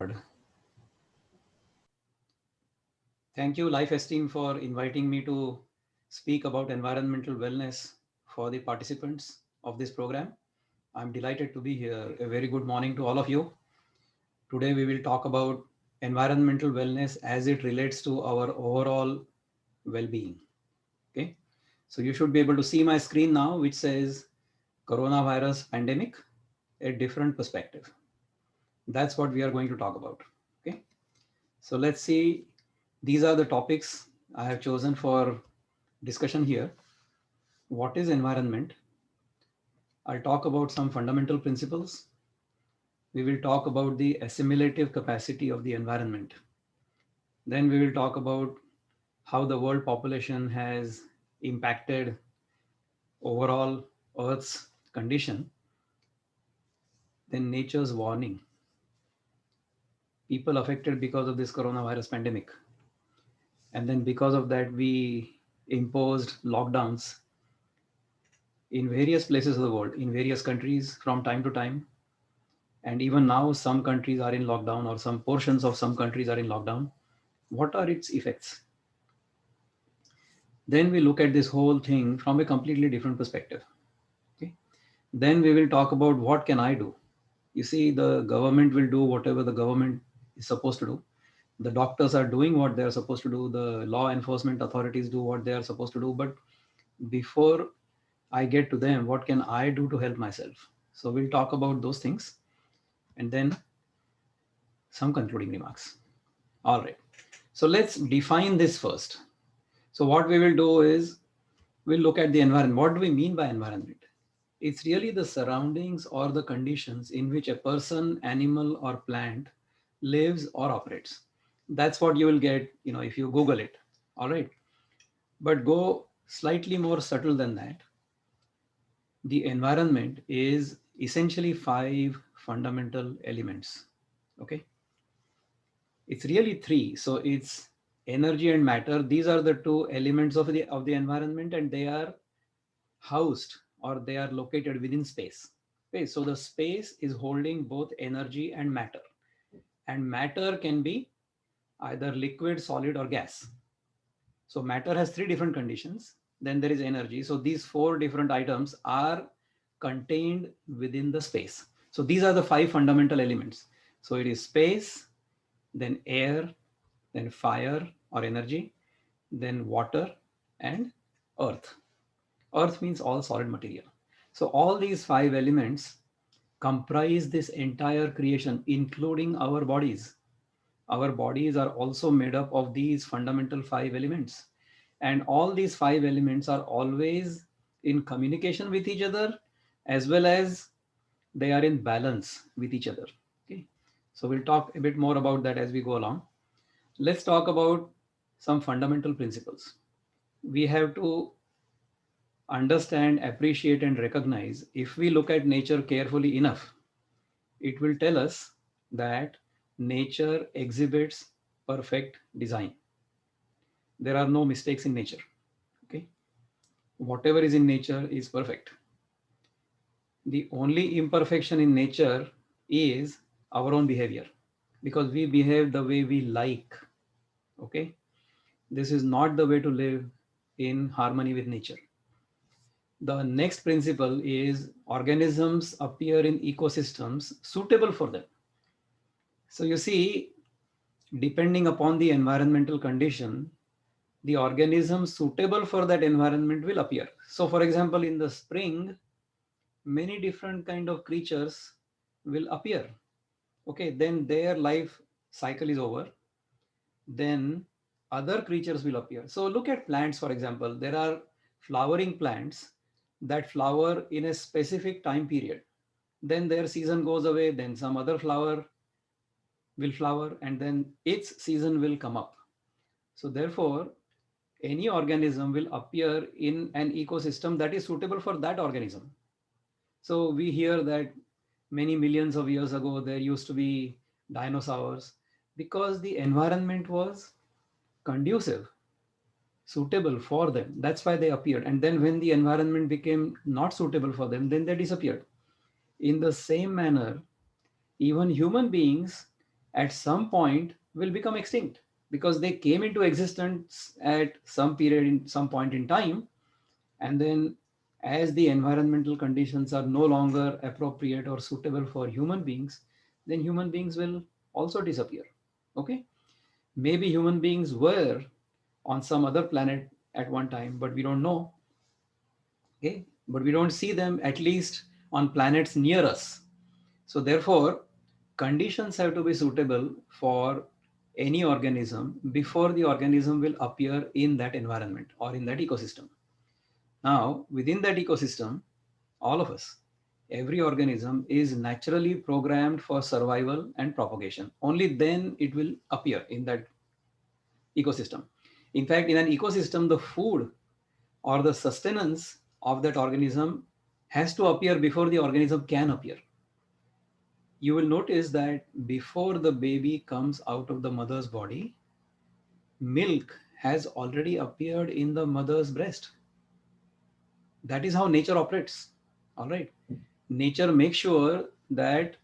Record. Thank you, Life Esteem, for inviting me to speak about environmental wellness for the participants of this program. I'm delighted to be here. A very good morning to all of you. Today, we will talk about environmental wellness as it relates to our overall well being. Okay, so you should be able to see my screen now, which says coronavirus pandemic, a different perspective. That's what we are going to talk about. Okay. So let's see, these are the topics I have chosen for discussion here. What is environment? I'll talk about some fundamental principles. We will talk about the assimilative capacity of the environment. Then we will talk about how the world population has impacted overall Earth's condition. Then nature's warning. People affected because of this coronavirus pandemic. And then because of that, we imposed lockdowns in various places of the world, in various countries from time to time. And even now, some countries are in lockdown or some portions of some countries are in lockdown. What are its effects? Then we look at this whole thing from a completely different perspective. Okay. Then we will talk about what can I do? You see, the government will do whatever the government is supposed to do. The doctors are doing what they are supposed to do. The law enforcement authorities do what they are supposed to do. But before I get to them, what can I do to help myself? So we'll talk about those things and then some concluding remarks. All right. So let's define this first. So what we will do is we'll look at the environment. What do we mean by environment? It's really the surroundings or the conditions in which a person, animal, or plant lives or operates. That's what you will get, if you Google it. All right. But go slightly more subtle than that. The environment is essentially 5 fundamental elements. Okay. It's really 3. So it's energy and matter. These are the 2 elements of the environment, and they are housed or they are located within space. Okay. So the space is holding both energy and matter. And matter can be either liquid, solid, or gas. So matter has 3 different conditions. Then there is energy. So these 4 different items are contained within the space. So these are the 5 fundamental elements. So it is space, then air, then fire or energy, then water, and earth. Earth means all solid material. So all these 5 elements comprise this entire creation, including our bodies. Our bodies are also made up of these fundamental 5 elements. And all these 5 elements are always in communication with each other, as well as they are in balance with each other. Okay. So we'll talk a bit more about that as we go along. Let's talk about some fundamental principles. We have to understand, appreciate, and recognize. If we look at nature carefully enough, it will tell us that nature exhibits perfect design. There are no mistakes in nature. Okay. Whatever is in nature is perfect. The only imperfection in nature is our own behavior, because we behave the way we like. Okay. This is not the way to live in harmony with nature. The next principle is organisms appear in ecosystems suitable for them. So you see, depending upon the environmental condition, the organisms suitable for that environment will appear. So for example, in the spring, many different kind of creatures will appear. Okay, then their life cycle is over. Then other creatures will appear. So look at plants, for example. There are flowering plants that flower in a specific time period. Then their season goes away, then some other flower will flower, and then its season will come up. So therefore, any organism will appear in an ecosystem that is suitable for that organism. So we hear that many millions of years ago, there used to be dinosaurs because the environment was conducive, suitable for them. That's why they appeared. And then when the environment became not suitable for them, then they disappeared. In the same manner, even human beings at some point will become extinct because they came into existence at some period in some point in time, and then as the environmental conditions are no longer appropriate or suitable for human beings, then human beings will also disappear. Okay, maybe human beings were on some other planet at one time, but we don't know. Okay, but we don't see them, at least on planets near us. So therefore, conditions have to be suitable for any organism before the organism will appear in that environment or in that ecosystem. Now, within that ecosystem, all of us, every organism is naturally programmed for survival and propagation. Only then it will appear in that ecosystem. In fact, in an ecosystem, the food or the sustenance of that organism has to appear before the organism can appear. You will notice that before the baby comes out of the mother's body, milk has already appeared in the mother's breast. That is how nature operates. All right. Nature makes sure that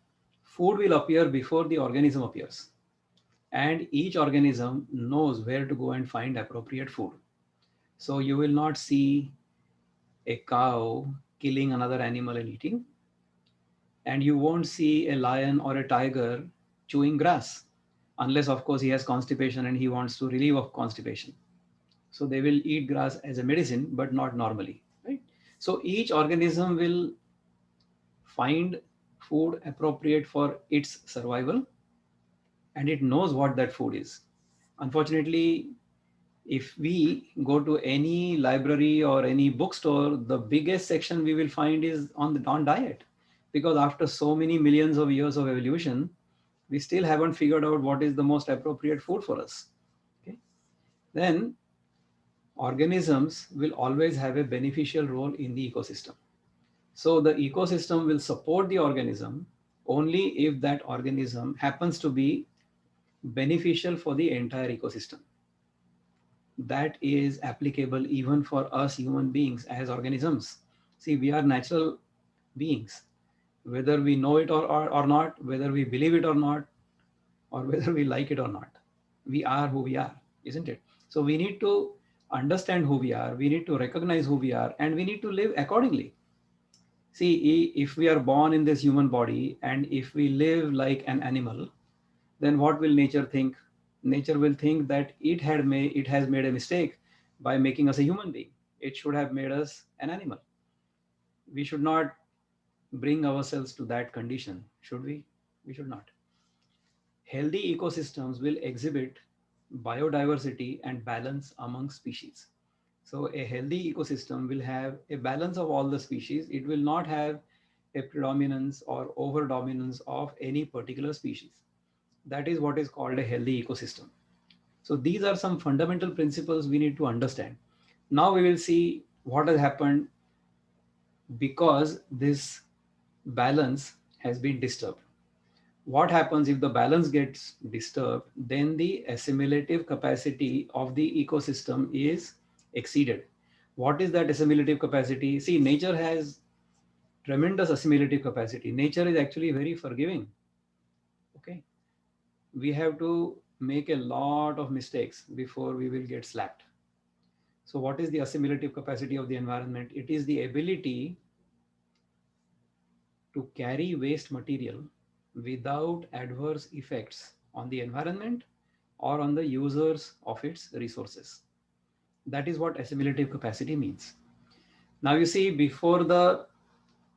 food will appear before the organism appears. And each organism knows where to go and find appropriate food. So you will not see a cow killing another animal and eating, and you won't see a lion or a tiger chewing grass, unless of course he has constipation and he wants to relieve of constipation. So they will eat grass as a medicine, but not normally, right? So each organism will find food appropriate for its survival, and it knows what that food is. Unfortunately, if we go to any library or any bookstore, the biggest section we will find is on diet, because after so many millions of years of evolution, we still haven't figured out what is the most appropriate food for us. Okay, then organisms will always have a beneficial role in the ecosystem. So the ecosystem will support the organism only if that organism happens to be beneficial for the entire ecosystem. That is applicable even for us human beings as organisms. See, we are natural beings, whether we know it or not, whether we believe it or not, or whether we like it or not. We are who we are, isn't it? So we need to understand who we are, we need to recognize who we are, and we need to live accordingly. See, if we are born in this human body and if we live like an animal, then what will nature think? Nature will think that it has made a mistake by making us a human being. It should have made us an animal. We should not bring ourselves to that condition, should we? We should not. Healthy ecosystems will exhibit biodiversity and balance among species. So a healthy ecosystem will have a balance of all the species. It will not have a predominance or over dominance of any particular species. That is what is called a healthy ecosystem. So these are some fundamental principles we need to understand. Now we will see what has happened because this balance has been disturbed. What happens if the balance gets disturbed? Then the assimilative capacity of the ecosystem is exceeded. What is that assimilative capacity? See, nature has tremendous assimilative capacity. Nature is actually very forgiving. Okay, we have to make a lot of mistakes before we will get slapped. So what is the assimilative capacity of the environment? It is the ability to carry waste material without adverse effects on the environment or on the users of its resources. That is what assimilative capacity means. Now you see, before the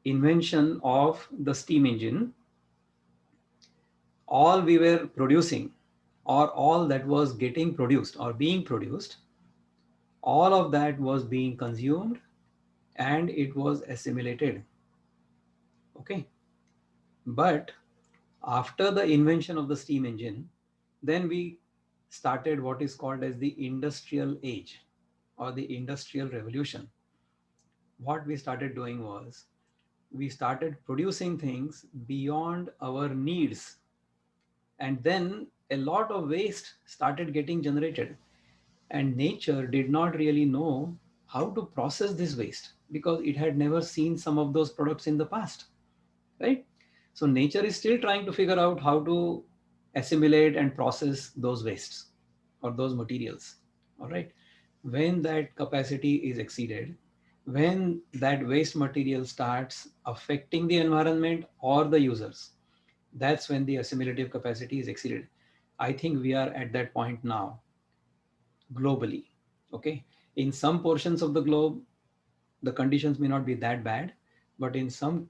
invention of the steam engine, all we were producing, or all that was getting produced or being produced, all of that was being consumed and it was assimilated. Okay, but after the invention of the steam engine, then we started what is called as the industrial age or the industrial revolution. What we started doing was we started producing things beyond our needs, and then a lot of waste started getting generated, and nature did not really know how to process this waste because it had never seen some of those products in the past, right? So nature is still trying to figure out how to assimilate and process those wastes or those materials. All right. When that capacity is exceeded, when that waste material starts affecting the environment or the users, that's when the assimilative capacity is exceeded. I think we are at that point now globally. Okay. In some portions of the globe, the conditions may not be that bad, but in some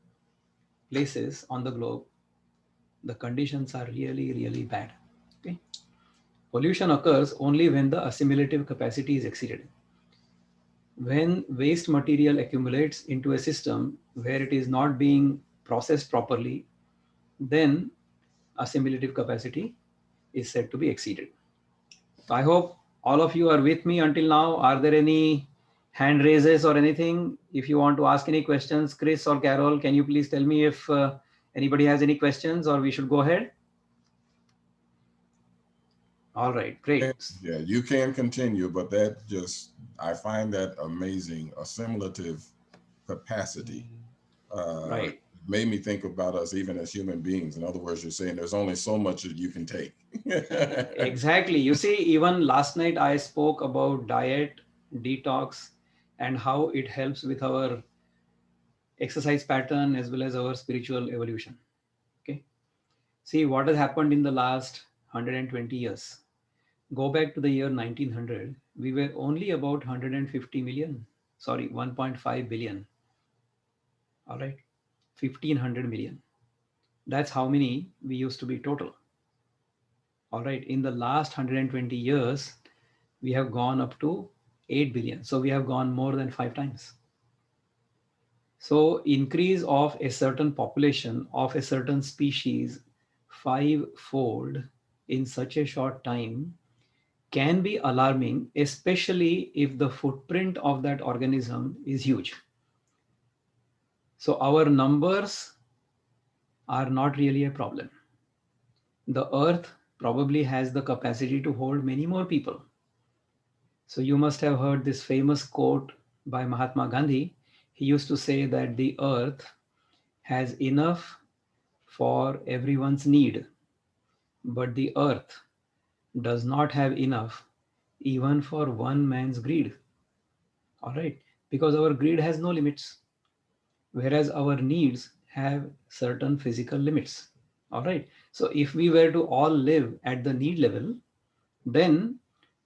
places on the globe, the conditions are really, really bad. Okay. Pollution occurs only when the assimilative capacity is exceeded. When waste material accumulates into a system where it is not being processed properly, then assimilative capacity is said to be exceeded. So I hope all of you are with me until now. Are there any hand raises or anything? If you want to ask any questions, Chris or Carol, can you please tell me if anybody has any questions, or we should go ahead? All right, great. Yeah, you can continue, but I find that amazing. Assimilative capacity uh, Right. made me think about us even as human beings. In other words, you're saying there's only so much that you can take. Exactly. You see, even last night I spoke about diet, detox, and how it helps with our exercise pattern as well as our spiritual evolution. Okay. See what has happened in the last 120 years. Go back to the year 1900, we were only about 150 million, sorry, 1.5 billion. All right. 1500 million. That's how many we used to be total. All right. In the last 120 years, we have gone up to 8 billion. So we have gone more than 5 times. So increase of a certain population of a certain species five-fold in such a short time can be alarming, especially if the footprint of that organism is huge. So our numbers are not really a problem. The earth probably has the capacity to hold many more people. So you must have heard this famous quote by Mahatma Gandhi. He used to say that the earth has enough for everyone's need, but the earth does not have enough even for one man's greed. All right, because our greed has no limits, whereas our needs have certain physical limits. All right, so if we were to all live at the need level, then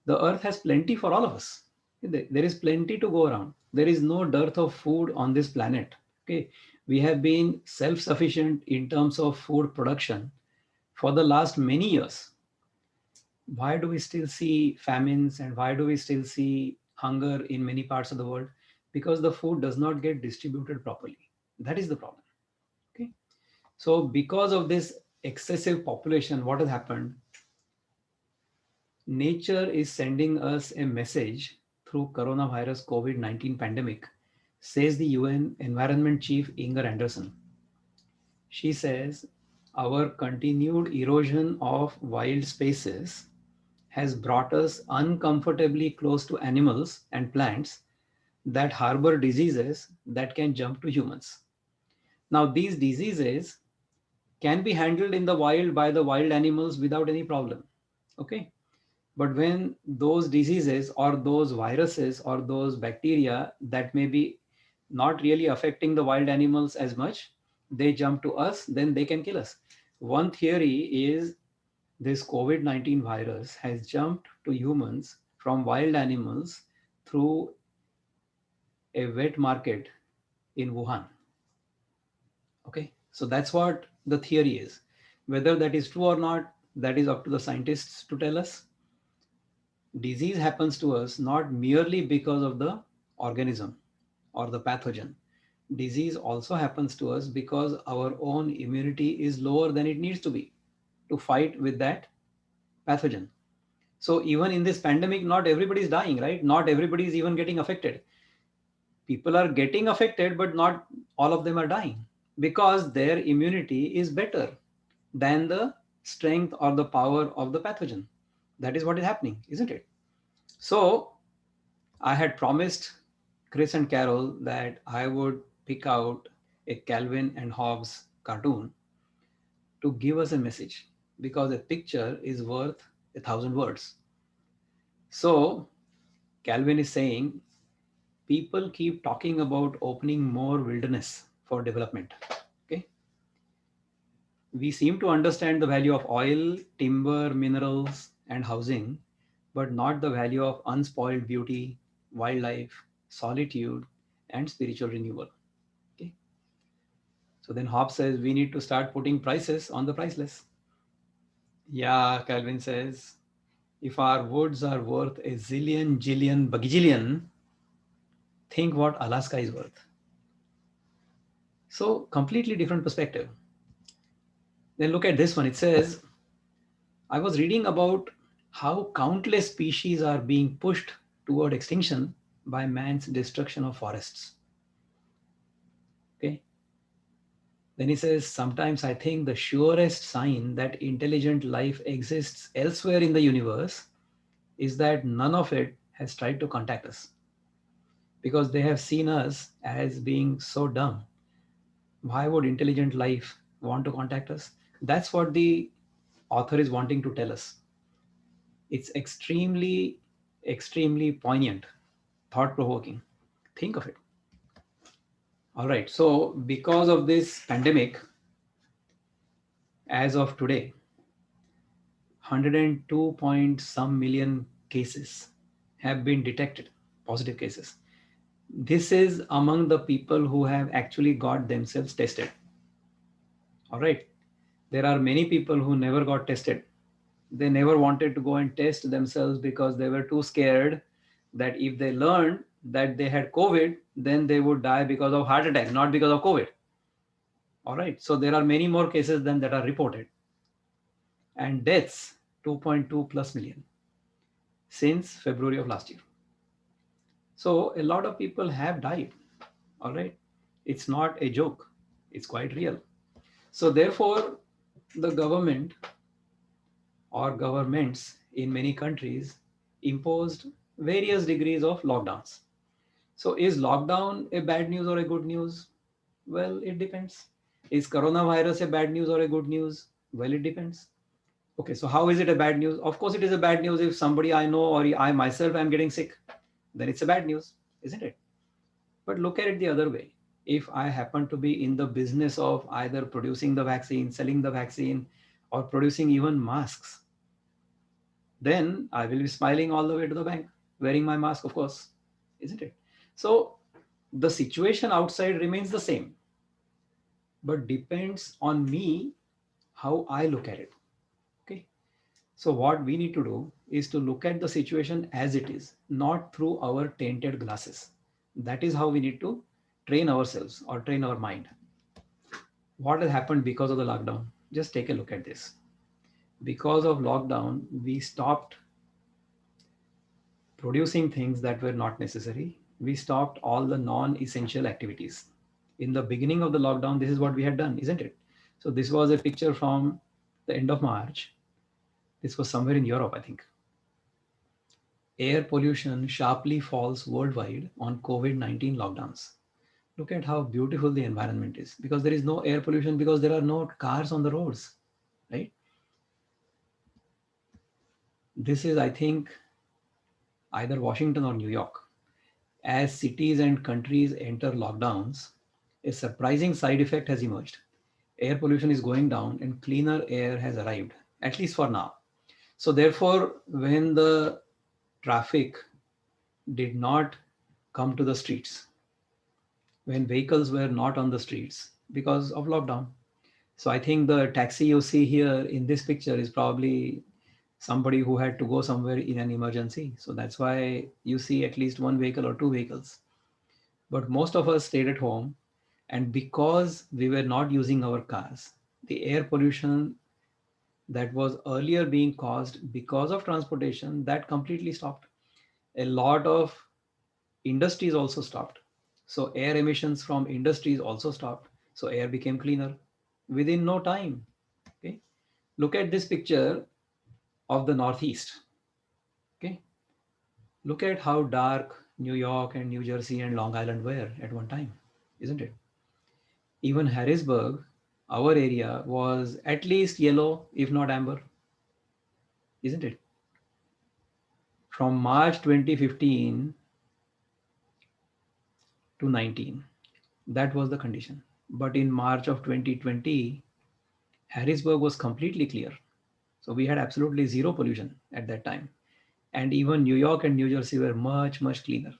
the earth has plenty for all of us. There is plenty to go around. There is no dearth of food on this planet. Okay, we have been self-sufficient in terms of food production for the last many years. Why do we still see famines and why do we still see hunger in many parts of the world? Because the food does not get distributed properly. That is the problem. Okay, so because of this excessive population, what has happened? Nature is sending us a message through coronavirus COVID-19 pandemic, says the UN Environment Chief Inger Anderson. She says our continued erosion of wild spaces has brought us uncomfortably close to animals and plants that harbor diseases that can jump to humans. Now, these diseases can be handled in the wild by the wild animals without any problem. Okay. But when those diseases or those viruses or those bacteria that may be not really affecting the wild animals as much, they jump to us, then they can kill us. One theory is this COVID-19 virus has jumped to humans from wild animals through a wet market in Wuhan. Okay, so that's what the theory is. Whether that is true or not, that is up to the scientists to tell us. Disease happens to us not merely because of the organism or the pathogen. Disease also happens to us because our own immunity is lower than it needs to be to fight with that pathogen. So even in this pandemic, not everybody is dying, right? Not everybody is even getting affected. People are getting affected, but not all of them are dying because their immunity is better than the strength or the power of the pathogen. That is what is happening, isn't it? So I had promised Chris and Carol that I would pick out a Calvin and Hobbes cartoon to give us a message. because a picture is worth 1,000 words. So Calvin is saying people keep talking about opening more wilderness for development. Okay, we seem to understand the value of oil, timber, minerals, and housing, but not the value of unspoiled beauty, wildlife, solitude, and spiritual renewal. Okay, so then Hobbes says we need to start putting prices on the priceless. Yeah, Calvin says if our woods are worth a zillion, jillion, bagijillion, think what Alaska is worth. So, completely different perspective. Then look at this one. It says, I was reading about how countless species are being pushed toward extinction by man's destruction of forests. Okay. Then he says, sometimes I think the surest sign that intelligent life exists elsewhere in the universe is that none of it has tried to contact us because they have seen us as being so dumb. Why would intelligent life want to contact us? That's what the author is wanting to tell us. It's extremely, extremely poignant, thought provoking. Think of it. All right. So, because of this pandemic, as of today, 102 point some million cases have been detected, positive cases. This is among the people who have actually got themselves tested. All right. There are many people who never got tested. They never wanted to go and test themselves because they were too scared that if they learned that they had COVID, then they would die because of heart attack, not because of COVID. All right. So there are many more cases than that are reported. And deaths, 2.2 plus million since February of last year. So a lot of people have died. All right. It's not a joke. It's quite real. So therefore, the government or governments in many countries imposed various degrees of lockdowns. So is lockdown a bad news or a good news? Well, it depends. Is coronavirus a bad news or a good news? Well, it depends. Okay, so how is it a bad news? Of course, it is a bad news if somebody I know or I myself am getting sick. Then it's a bad news, isn't it? But look at it the other way. If I happen to be in the business of either producing the vaccine, selling the vaccine, or producing even masks, then I will be smiling all the way to the bank, wearing my mask, of course, isn't it? So the situation outside remains the same, but depends on me how I look at it. Okay. So what we need to do is to look at the situation as it is, not through our tainted glasses. That is how we need to train ourselves or train our mind. What has happened because of the lockdown? Just take a look at this. Because of lockdown, we stopped producing things that were not necessary. We stopped all the non essential activities. In the beginning of the lockdown, this is what we had done, isn't it? So, this was a picture from the end of March. This was somewhere in Europe, I think. Air pollution sharply falls worldwide on COVID-19 lockdowns. Look at how beautiful the environment is because there is no air pollution because there are no cars on the roads, right? This is, I think, either Washington or New York. As cities and countries enter lockdowns, a surprising side effect has emerged. Air pollution is going down and cleaner air has arrived, at least for now. So, therefore, when the traffic did not come to the streets, when vehicles were not on the streets because of lockdown. So, I think the taxi you see here in this picture is probably somebody who had to go somewhere in an emergency. So, that's why you see at least one vehicle or two vehicles. But most of us stayed at home. And because we were not using our cars, the air pollution that was earlier being caused because of transportation, that completely stopped. A lot of industries also stopped. So air emissions from industries also stopped. So air became cleaner within no time. Okay. Look at this picture of the Northeast. Okay. Look at how dark New York and New Jersey and Long Island were at one time, isn't it? Even Harrisburg our area was at least yellow, if not amber, isn't it? From March 2015 to 19, that was the condition. But in March of 2020, Harrisburg was completely clear. So we had absolutely zero pollution at that time. And even New York and New Jersey were much, much cleaner,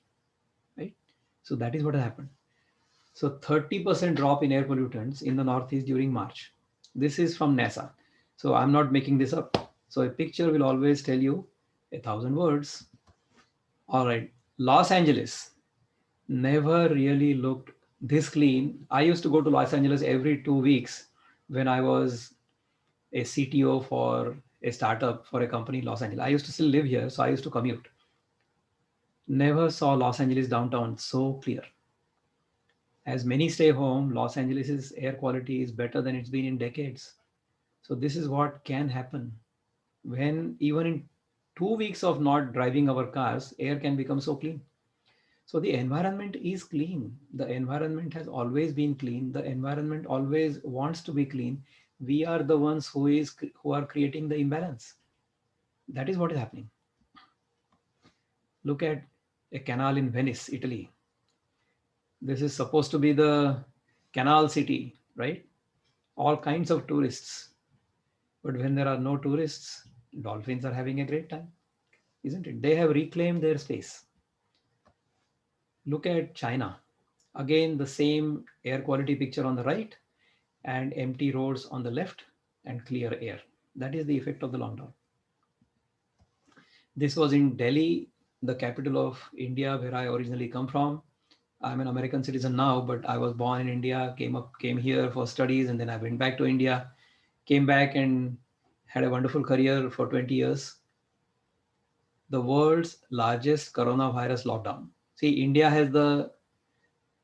right? So that is what happened. So 30% drop in air pollutants in the Northeast during March. This is from NASA. So I'm not making this up. So a picture will always tell you 1,000 words. All right. Los Angeles never really looked this clean. I used to go to Los Angeles every 2 weeks when I was a CTO for a startup for a company in Los Angeles. I used to still live here, so I used to commute. Never saw Los Angeles downtown so clear. As many stay home, Los Angeles's air quality is better than it's been in decades. So this is what can happen when even in 2 weeks of not driving our cars, air can become so clean. So the environment is clean. The environment has always been clean. The environment always wants to be clean. We are the ones who are creating the imbalance. That is what is happening. Look at a canal in Venice, Italy. This is supposed to be the canal city, right? All kinds of tourists. But when there are no tourists, dolphins are having a great time, isn't it? They have reclaimed their space. Look at China. Again, the same air quality picture on the right and empty roads on the left and clear air. That is the effect of the lockdown. This was in Delhi, the capital of India, where I originally come from. I'm an American citizen now, but I was born in India, came here for studies, and then I went back to India, came back and had a wonderful career for 20 years. The world's largest coronavirus lockdown. See, India has the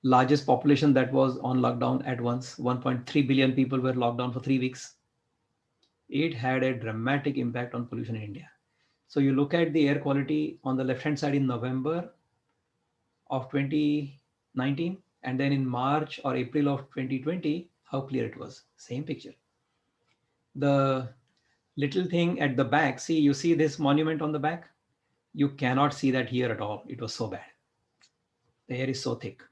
largest population that was on lockdown at once. 1.3 billion people were locked down for 3 weeks. It had a dramatic impact on pollution in India. So you look at the air quality on the left hand side in November of 2019, and then in March or April of 2020, how clear it was. Same picture. The little thing at the back, see, you see this monument on the back? You cannot see that here at all. It was so bad. The air is so thick.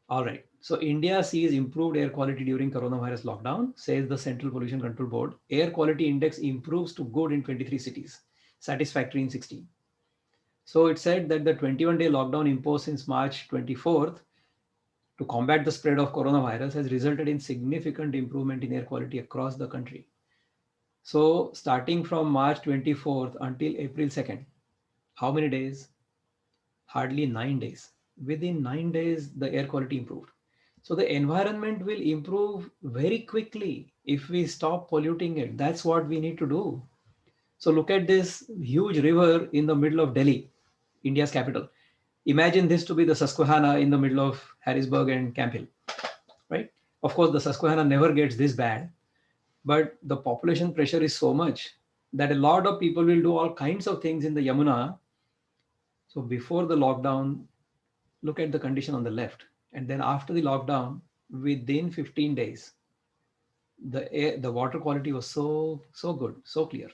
All right. So India sees improved air quality during coronavirus lockdown, says the Central Pollution Control Board. Air quality index improves to good in 23 cities, satisfactory in 16. So it said that the 21-day lockdown imposed since March 24th to combat the spread of coronavirus has resulted in significant improvement in air quality across the country. So starting from March 24th until April 2nd, how many days? Hardly 9 days. Within 9 days, the air quality improved. So the environment will improve very quickly if we stop polluting it. That's what we need to do. So look at this huge river in the middle of Delhi, India's capital. Imagine this to be the Susquehanna in the middle of Harrisburg and Camp Hill, right? Of course, the Susquehanna never gets this bad, but the population pressure is so much that a lot of people will do all kinds of things in the Yamuna. So before the lockdown, look at the condition on the left. And then after the lockdown, within 15 days, the water quality was so good, so clear.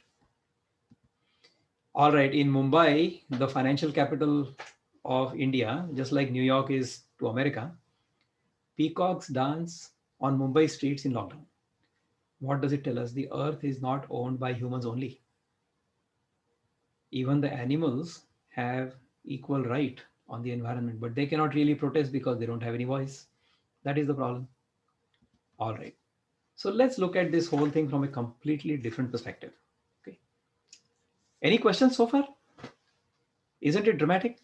All right, in Mumbai, the financial capital of India, just like New York is to America, peacocks dance on Mumbai streets in lockdown. What does it tell us? The earth is not owned by humans only. Even the animals have equal right on the environment, but they cannot really protest because they don't have any voice. That is the problem. All right. So let's look at this whole thing from a completely different perspective. Okay. Any questions so far? Isn't it dramatic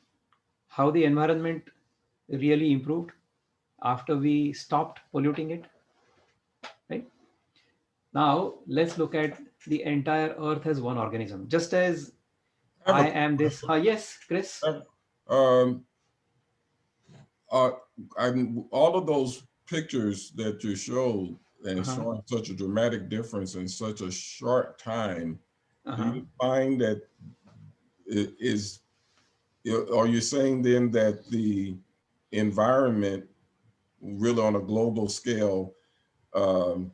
how the environment really improved after we stopped polluting it? Right. Now let's look at the entire earth as one organism. Just as I have I a am this. Yes, Chris. question. Um, uh, all of those pictures that you showed and Uh-huh. showing such a dramatic difference in such a short time, do Uh-huh. you find that it is, are you saying then that the environment really on a global scale um,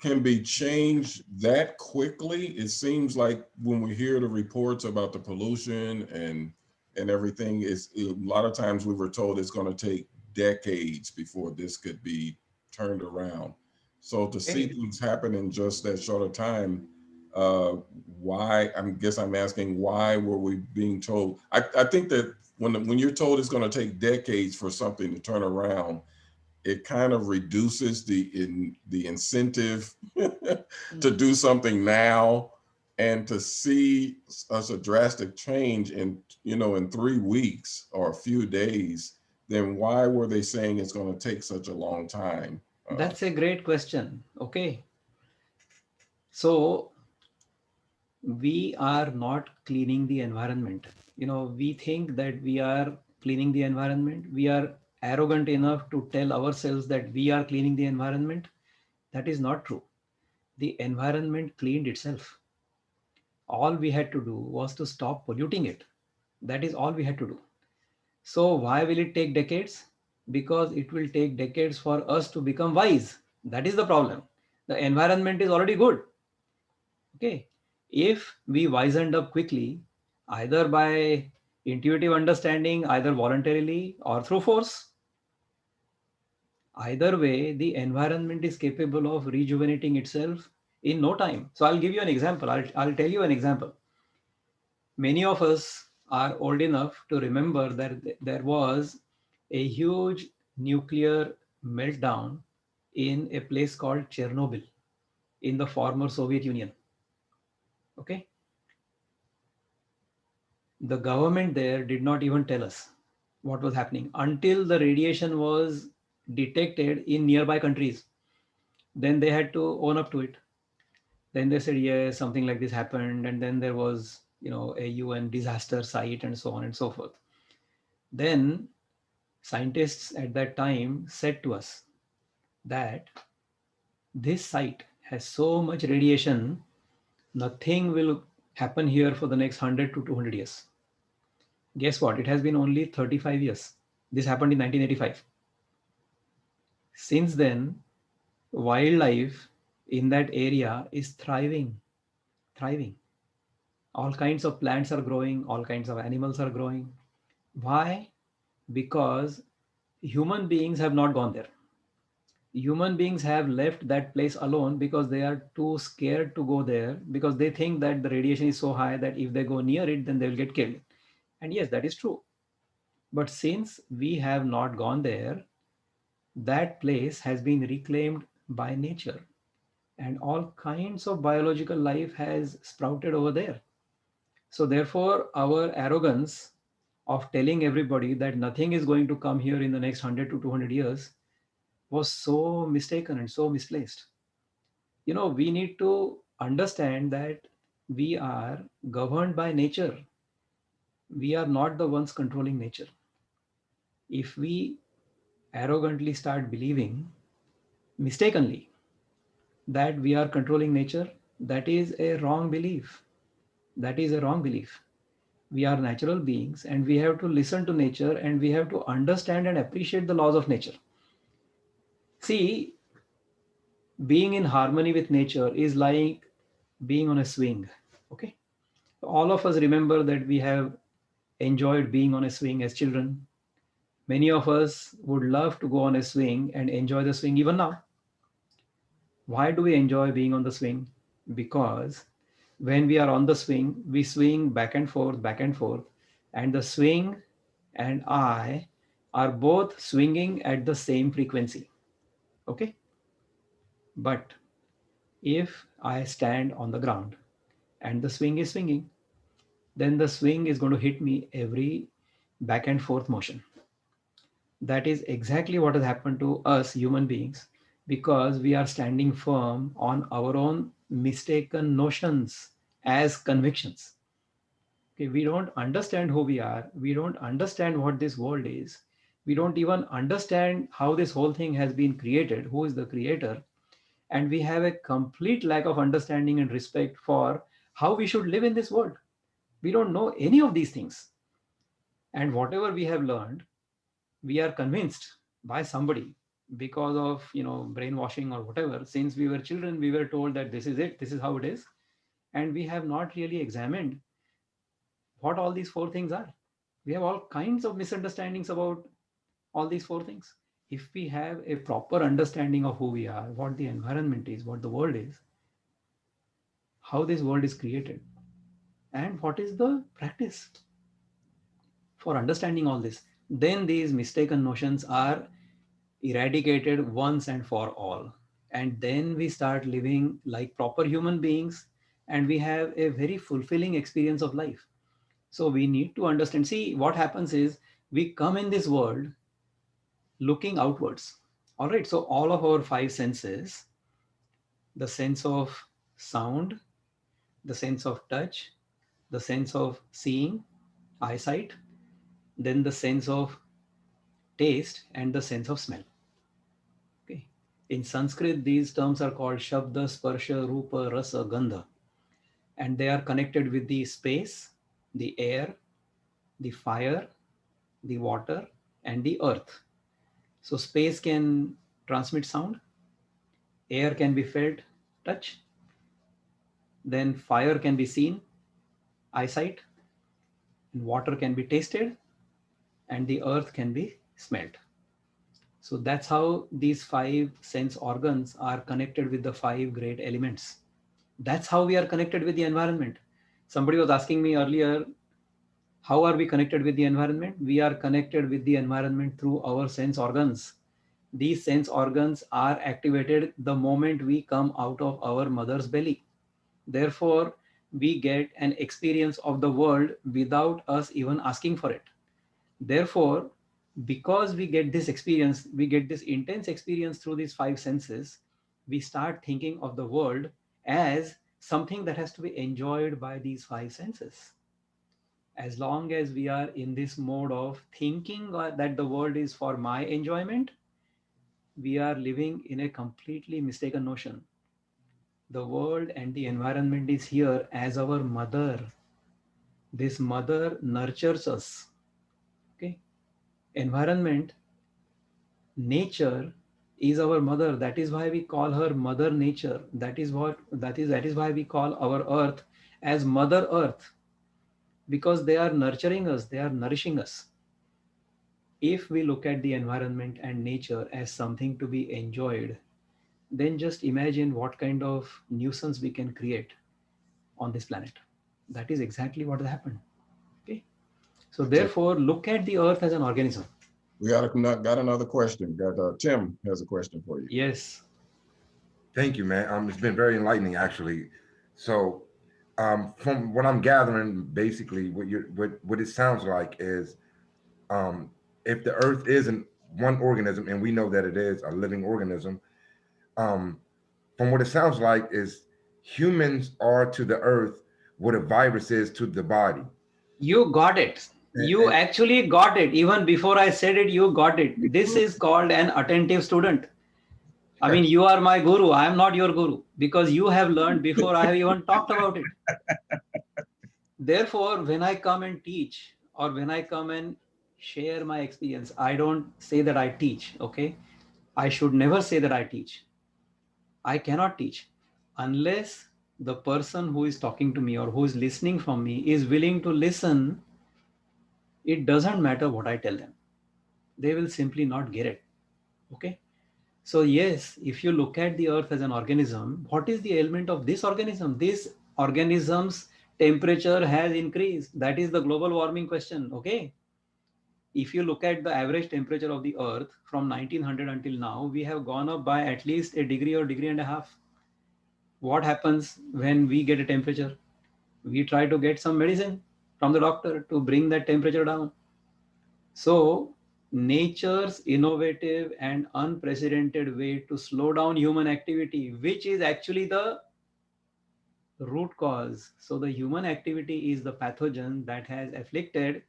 can be changed that quickly. It seems like when we hear the reports about the pollution and everything, is a lot of times we were told it's going to take decades before this could be turned around. So to see Okay. things happen in just that short of time, uh, why? I guess I'm asking, why were we being told? I think that when you're told it's going to take decades for something to turn around, it kind of reduces the incentive to Mm. do something now, and to see us a drastic change in, in 3 weeks or a few days. Then why were they saying it's going to take such a long time? That's a great question. Okay. So we are not cleaning the environment. We think that we are cleaning the environment. We are arrogant enough to tell ourselves that we are cleaning the environment. That is not true. The environment cleaned itself. All we had to do was to stop polluting it. That is all we had to do. So, why will it take decades? Because it will take decades for us to become wise. That is the problem. The environment is already good. Okay. If we wisened up quickly, either by intuitive understanding, either voluntarily or through force, either way, the environment is capable of rejuvenating itself in no time. So, I'll give you an example. I'll tell you an example. Many of us are old enough to remember that there was a huge nuclear meltdown in a place called Chernobyl in the former Soviet Union. Okay, the government there did not even tell us what was happening until the radiation was detected in nearby countries. Then they had to own up to it. Then they said, yes, something like this happened, and then there was, a UN disaster site and so on and so forth. Then scientists at that time said to us that this site has so much radiation, nothing will happen here for the next 100 to 200 years. Guess what? It has been only 35 years. This happened in 1985. Since then, wildlife in that area is thriving, thriving. All kinds of plants are growing, all kinds of animals are growing. Why? Because human beings have not gone there. Human beings have left that place alone because they are too scared to go there, because they think that the radiation is so high that if they go near it, then they will get killed. And yes, that is true. But since we have not gone there, that place has been reclaimed by nature, and all kinds of biological life has sprouted over there. So, therefore, our arrogance of telling everybody that nothing is going to come here in the next 100 to 200 years was so mistaken and so misplaced. We need to understand that we are governed by nature. We are not the ones controlling nature. If we arrogantly start believing mistakenly that we are controlling nature, that is a wrong belief. That is a wrong belief. We are natural beings and we have to listen to nature, and we have to understand and appreciate the laws of nature. See, being in harmony with nature is like being on a swing. Okay. All of us remember that we have enjoyed being on a swing as children. Many of us would love to go on a swing and enjoy the swing even now. Why do we enjoy being on the swing? Because when we are on the swing, we swing back and forth, and the swing and I are both swinging at the same frequency. Okay? But if I stand on the ground and the swing is swinging, then the swing is going to hit me every back and forth motion. That is exactly what has happened to us human beings, because we are standing firm on our own mistaken notions as convictions. Okay, we don't understand who we are. We don't understand what this world is. We don't even understand how this whole thing has been created, who is the creator. And we have a complete lack of understanding and respect for how we should live in this world. We don't know any of these things. And whatever we have learned, we are convinced by somebody because of brainwashing or whatever. Since we were children, we were told that this is it, this is how it is, and we have not really examined what all these four things are. We have all kinds of misunderstandings about all these four things. If we have a proper understanding of who we are, what the environment is, what the world is, how this world is created, and what is the practice for understanding all this, then these mistaken notions are eradicated once and for all. And then we start living like proper human beings, and we have a very fulfilling experience of life. So we need to understand. See, what happens is we come in this world looking outwards. All right. So all of our five senses, the sense of sound, the sense of touch, the sense of seeing, eyesight, then the sense of taste, and the sense of smell. Okay. In Sanskrit, these terms are called Shabda, Sparsha, Rupa, Rasa, Gandha, and they are connected with the space, the air, the fire, the water, and the earth. So space can transmit sound, air can be felt, touch, then fire can be seen, eyesight, and water can be tasted, and the earth can be smelled. So that's how these five sense organs are connected with the five great elements. That's how we are connected with the environment. Somebody was asking me earlier, how are we connected with the environment? We are connected with the environment through our sense organs. These sense organs are activated the moment we come out of our mother's belly. Therefore, we get an experience of the world without us even asking for it. Therefore, because we get this experience, we get this intense experience through these five senses, we start thinking of the world as something that has to be enjoyed by these five senses. As long as we are in this mode of thinking that the world is for my enjoyment, we are living in a completely mistaken notion. The world and the environment is here as our mother. This mother nurtures us. Okay. Environment, nature is our mother. That is why we call her Mother Nature. That is why we call our earth as Mother Earth, because they are nurturing us, they are nourishing us. If we look at the environment and nature as something to be enjoyed, then just imagine what kind of nuisance we can create on this planet. That is exactly what has happened. Okay. So Okay. therefore, look at the earth as an organism. We got another question. Got Tim has a question for you. Yes. Thank you, man. It's been very enlightening, actually. So, from what I'm gathering, basically, what it sounds like is, um, if the Earth isn't one organism, and we know that it is a living organism, um, from what it sounds like, is humans are to the Earth what a virus is to the body. You got it. You And actually got it. Even before I said it, you got it. This is called an attentive student. I mean, you are my guru. I am not your guru because you have learned before I have even talked about it. Therefore, when I come and teach or when I come and share my experience, I don't say that I teach. Okay. I should never say that I teach. I cannot teach unless the person who is talking to me or who is listening from me is willing to listen. It doesn't matter what I tell them, they will simply not get it. Okay. So yes, if you look at the earth as an organism, what is the element of this organism? This organism's temperature has increased. That is the global warming question. Okay. If you look at the average temperature of the earth from 1900 until now, we have gone up by at least a degree or degree and a half. What happens when we get a temperature? We try to get some medicine from the doctor to bring that temperature down. So, nature's innovative and unprecedented way to slow down human activity, which is actually the root cause. So, the human activity is the pathogen that has afflicted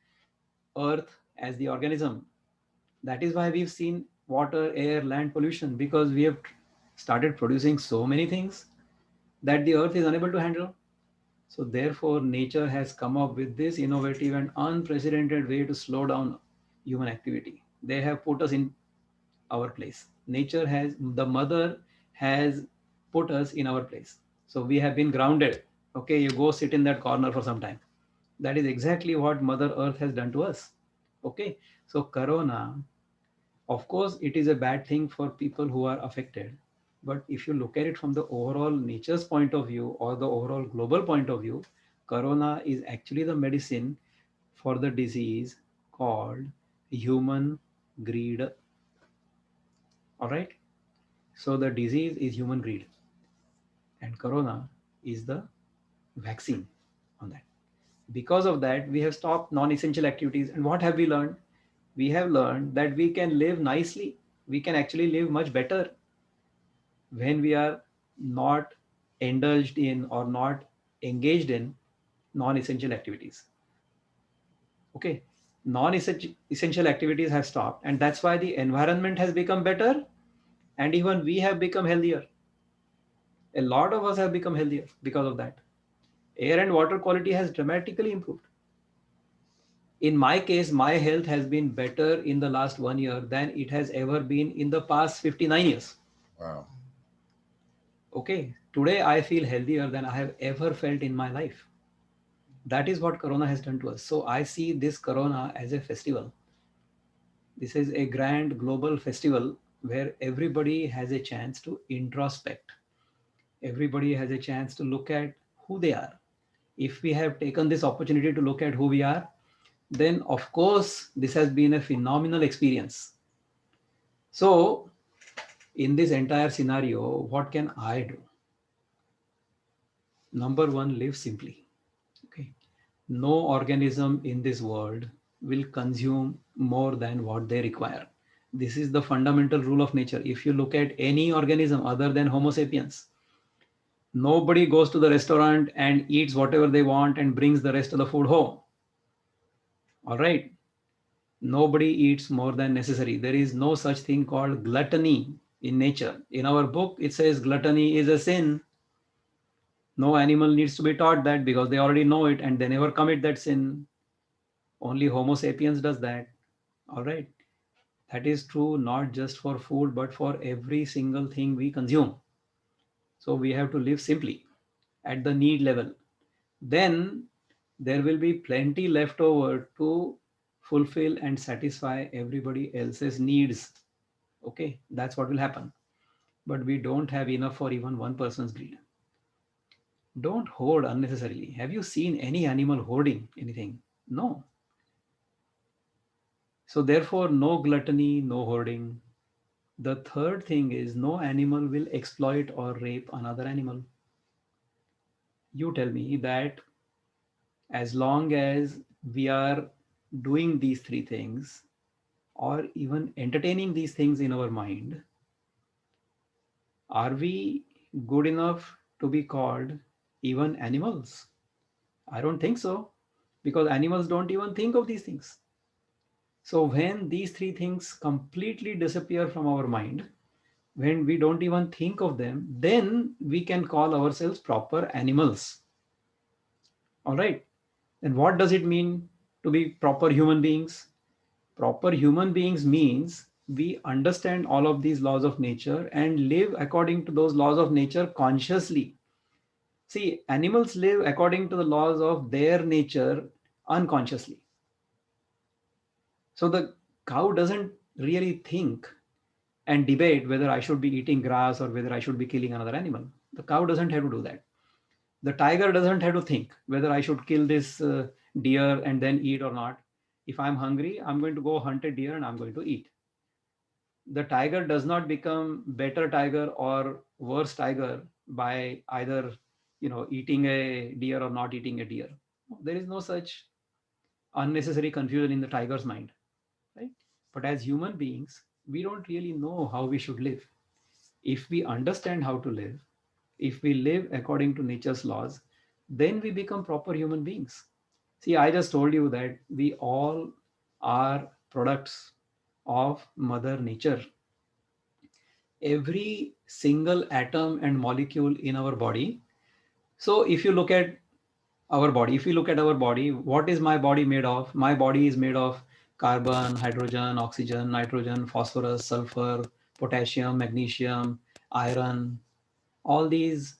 Earth as the organism. That is why we've seen water, air, land pollution, because we have started producing so many things that the Earth is unable to handle. So, therefore, nature has come up with this innovative and unprecedented way to slow down human activity. They have put us in our place. Nature has, the mother has put us in our place. So we have been grounded. Okay, you go sit in that corner for some time. That is exactly what Mother Earth has done to us. Okay, so Corona, of course, it is a bad thing for people who are affected. But if you look at it from the overall nature's point of view or the overall global point of view, Corona is actually the medicine for the disease called human greed. All right. So the disease is human greed, and Corona is the vaccine on that. Because of that, we have stopped non essential activities. And what have we learned? We have learned that we can live nicely. We can actually live much better when we are not indulged in or not engaged in non essential activities. Okay. Non essential activities have stopped. And that's why the environment has become better. And even we have become healthier. A lot of us have become healthier because of that. Air and water quality has dramatically improved. In my case, my health has been better in the last 1 year than it has ever been in the past 59 years. Wow. Okay, today I feel healthier than I have ever felt in my life. That is what Corona has done to us. So I see this Corona as a festival. This is a grand global festival where everybody has a chance to introspect. Everybody has a chance to look at who they are. If we have taken this opportunity to look at who we are, then of course this has been a phenomenal experience. So in this entire scenario, what can I do? Number one, live simply. Okay. No organism in this world will consume more than what they require. This is the fundamental rule of nature. If you look at any organism other than Homo sapiens, nobody goes to the restaurant and eats whatever they want and brings the rest of the food home. All right. Nobody eats more than necessary. There is no such thing called gluttony in nature. In our book, it says gluttony is a sin. No animal needs to be taught that because they already know it and they never commit that sin. Only Homo sapiens does that. All right. That is true not just for food, but for every single thing we consume. So we have to live simply at the need level. Then there will be plenty left over to fulfill and satisfy everybody else's needs. Okay, that's what will happen. But we don't have enough for even one person's greed. Don't hoard unnecessarily. Have you seen any animal hoarding anything? No. So therefore, no gluttony, no hoarding. The third thing is no animal will exploit or rape another animal. You tell me that as long as we are doing these three things or even entertaining these things in our mind, are we good enough to be called even animals? I don't think so, because animals don't even think of these things. So when these three things completely disappear from our mind, when we don't even think of them, then we can call ourselves proper animals. All right. And what does it mean to be proper human beings? Proper human beings means we understand all of these laws of nature and live according to those laws of nature consciously. See, animals live according to the laws of their nature unconsciously. So the cow doesn't really think and debate whether I should be eating grass or whether I should be killing another animal. The cow doesn't have to do that. The tiger doesn't have to think whether I should kill this deer and then eat or not. If I'm hungry, I'm going to go hunt a deer and I'm going to eat. The tiger does not become better tiger or worse tiger by either eating a deer or not eating a deer. There is no such unnecessary confusion in the tiger's mind, right? But as human beings, we don't really know how we should live. If we understand how to live, if we live according to nature's laws, then we become proper human beings. See, I just told you that we all are products of Mother Nature. Every single atom and molecule in our body. So if you look at our body, if we look at our body, what is my body made of? My body is made of carbon, hydrogen, oxygen, nitrogen, phosphorus, sulfur, potassium, magnesium, iron, all these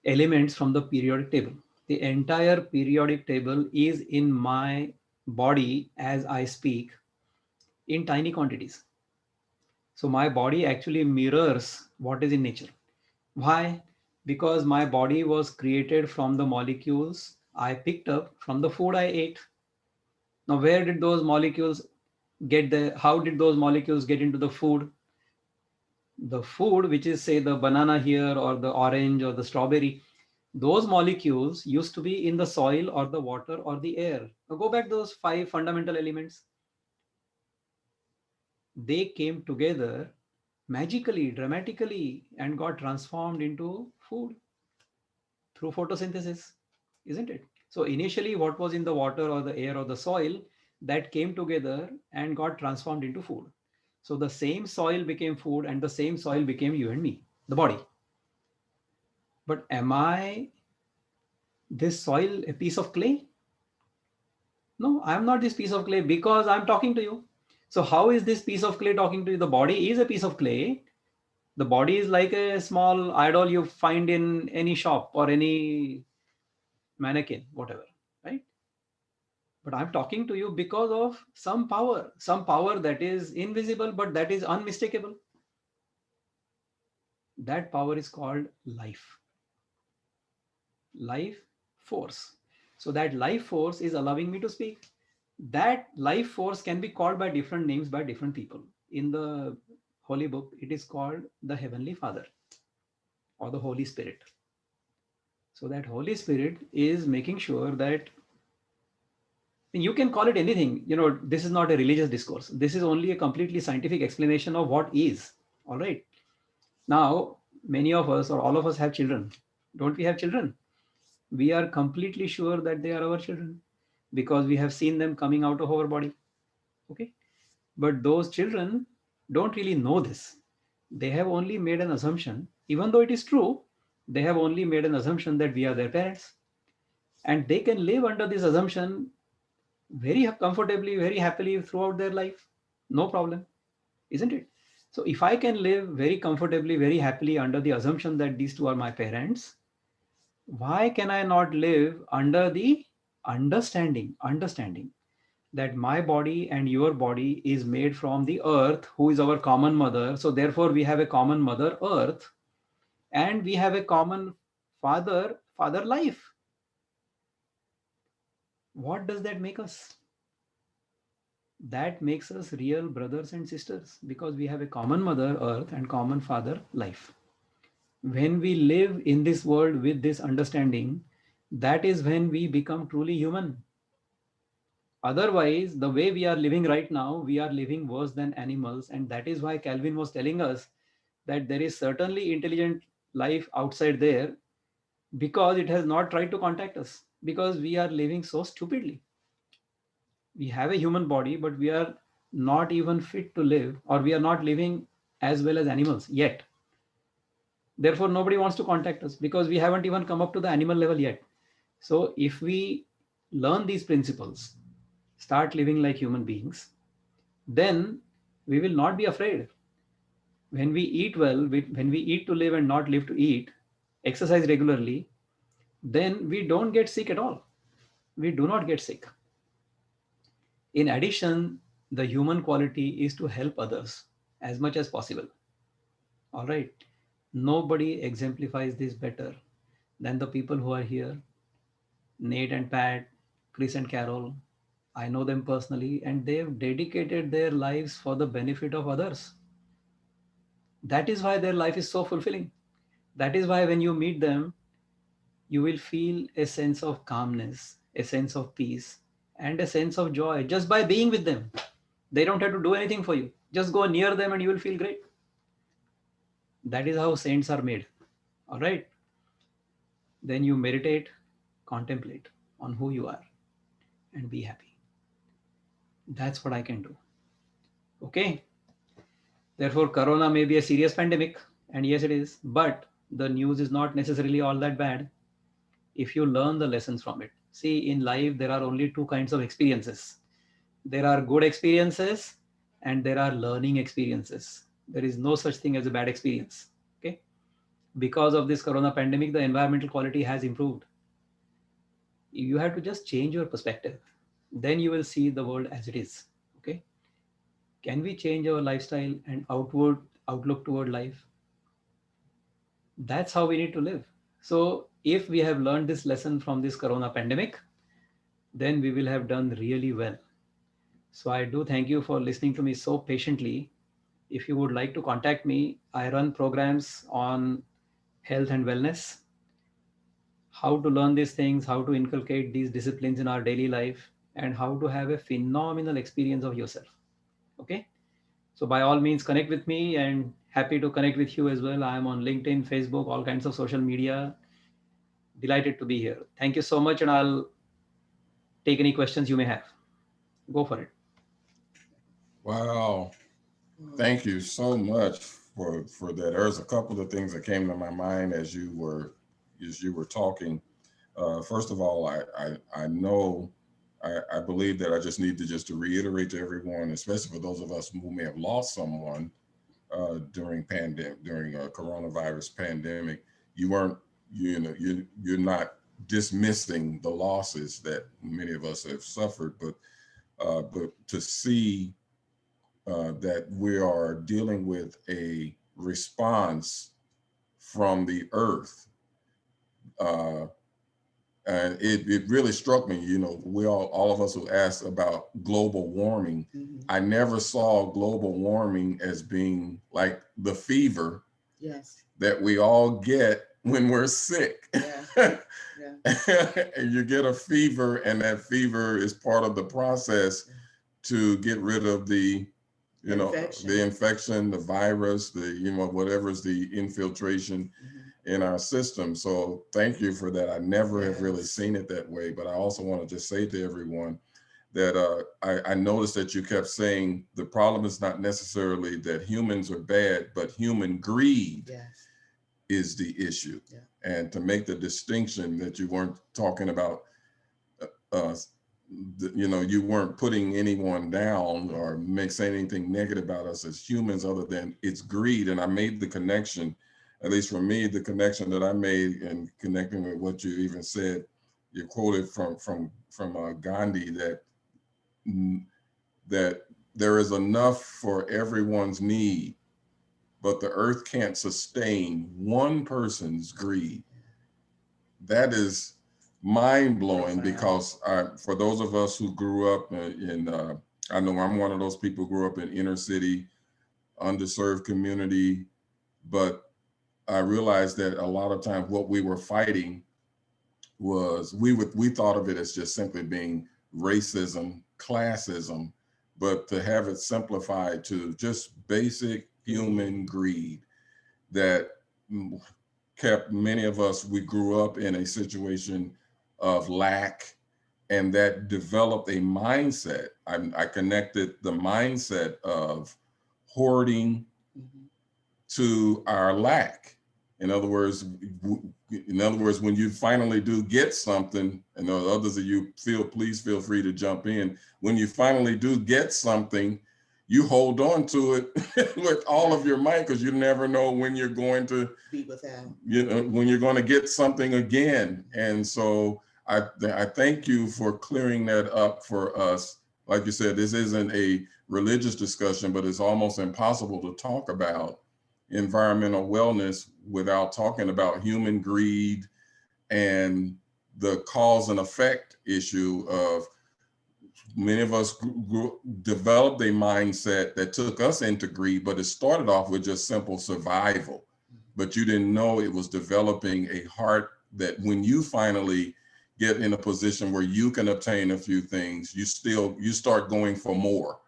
elements from the periodic table. The entire periodic table is in my body as I speak in tiny quantities. So my body actually mirrors what is in nature. Why? Because my body was created from the molecules I picked up from the food I ate. Now, where did those molecules get the, how did those molecules get into the food? The food, which is say the banana here or the orange or the strawberry, those molecules used to be in the soil or the water or the air. Now go back to those five fundamental elements. They came together magically, dramatically, and got transformed into food through photosynthesis, isn't it? So initially, what was in the water or the air or the soil, that came together and got transformed into food. So the same soil became food, and the same soil became you and me, the body. But am I this soil a piece of clay? No, I'm not this piece of clay because I'm talking to you. So how is this piece of clay talking to you? The body is a piece of clay. The body is like a small idol you find in any shop or any mannequin, whatever, right? But I'm talking to you because of some power that is invisible, but that is unmistakable. That power is called life, life force. So that life force is allowing me to speak. That life force can be called by different names by different people. In the Holy Book, it is called the Heavenly Father or the Holy Spirit. So that Holy Spirit is making sure that you can call it anything. You know, this is not a religious discourse. This is only a completely scientific explanation of what is. All right. Now, many of us or all of us have children. Don't we have children? We are completely sure that they are our children because we have seen them coming out of our body. Okay. But those children don't really know this. They have only made an assumption, even though it is true, they have only made an assumption that we are their parents. And they can live under this assumption very comfortably, very happily throughout their life. No problem, isn't it? So if I can live very comfortably, very happily under the assumption that these two are my parents, why can I not live under the understanding that my body and your body is made from the earth, who is our common mother? So therefore we have a common mother earth, and we have a common father life. What does that make us? That makes us real brothers and sisters because we have a common mother earth and common father life. When we live in this world with this understanding, that is when we become truly human. Otherwise, the way we are living right now, we are living worse than animals. And that is why Calvin was telling us that there is certainly intelligent life outside there because it has not tried to contact us because we are living so stupidly. We have a human body, but we are not even fit to live, or we are not living as well as animals yet. Therefore, nobody wants to contact us because we haven't even come up to the animal level yet. So, if we learn these principles, start living like human beings, then we will not be afraid. When we eat well, when we eat to live and not live to eat, exercise regularly, then we don't get sick at all. We do not get sick. In addition, the human quality is to help others as much as possible. All right. Nobody exemplifies this better than the people who are here. Nate and Pat, Chris and Carol. I know them personally, and they've dedicated their lives for the benefit of others. That is why their life is so fulfilling. That is why when you meet them, you will feel a sense of calmness, a sense of peace, and a sense of joy just by being with them. They don't have to do anything for you. Just go near them and you will feel great. That is how saints are made. All right. Then you meditate, contemplate on who you are, and be happy. That's what I can do. Okay. Therefore, Corona may be a serious pandemic, and yes, it is, but the news is not necessarily all that bad if you learn the lessons from it. See, in life, there are only two kinds of experiences. There are good experiences and there are learning experiences. There is no such thing as a bad experience. Okay. Because of this corona pandemic, the environmental quality has improved. You have to just change your perspective. Then you will see the world as it is. Okay. Can we change our lifestyle and outward outlook toward life? That's how we need to live. So if we have learned this lesson from this corona pandemic, then we will have done really well. So I do thank you for listening to me so patiently. If you would like to contact me, I run programs on health and wellness, how to learn these things, how to inculcate these disciplines in our daily life, and how to have a phenomenal experience of yourself. Okay. So by all means, connect with me, and happy to connect with you as well. I am on LinkedIn, Facebook, all kinds of social media. Delighted to be here. Thank you so much, and I'll take any questions you may have. Go for it. Wow. Thank you so much for that. There's a couple of things that came to my mind as you were talking. First of all, I know I believe that I just need to reiterate to everyone, especially for those of us who may have lost someone during a coronavirus pandemic. You weren't you're not dismissing the losses that many of us have suffered, but to see that we are dealing with a response from the earth. Uh, and it really struck me, we all of us who asked about global warming, I never saw global warming as being like the fever that we all get when we're sick. And you get a fever, and that fever is part of the process to get rid of the infection, the virus, whatever's the infiltration in our system. So thank you for that. I never have really seen it that way, but I also want to just say to everyone that I noticed that you kept saying the problem is not necessarily that humans are bad, but human greed is the issue. And to make the distinction that you weren't talking about you weren't putting anyone down or saying anything negative about us as humans, other than it's greed. And I made the connection, at least for me, the connection that I made in connecting with what you even said. You quoted from Gandhi that there is enough for everyone's need, but the earth can't sustain one person's greed. That is mind-blowing, because for those of us who grew up I know I'm one of those people who grew up in inner city, underserved community, but I realized that a lot of times what we were fighting was we thought of it as just simply being racism, classism, but to have it simplified to just basic human greed that kept many of us, we grew up in a situation of lack, and that developed a mindset. I connected the mindset of hoarding to our lack. In other words, when you finally do get something, and others of you please feel free to jump in. When you finally do get something, you hold on to it with all of your might, because you never know when you're going to be without, when you're going to get something again. And so I thank you for clearing that up for us. Like you said, this isn't a religious discussion, but it's almost impossible to talk about environmental wellness without talking about human greed and the cause and effect issue of many of us developed a mindset that took us into greed, but it started off with just simple survival. But you didn't know it was developing a heart that when you finally get in a position where you can obtain a few things, you start going for more.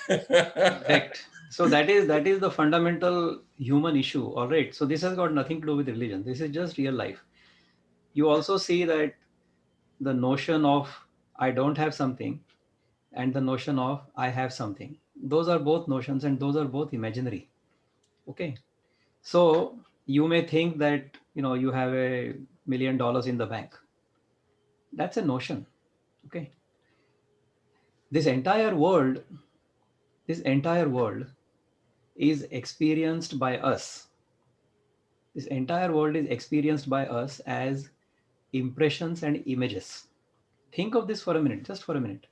Correct. So that is the fundamental human issue. All right. So this has got nothing to do with religion. This is just real life. You also see that the notion of I don't have something and the notion of I have something, those are both notions, and those are both imaginary. Okay. So you may think that you have $1 million in the bank. That's a notion. Okay. This entire world, this entire world is experienced by us. This entire world is experienced by us as impressions and images. Think of this for a minute, just for a minute.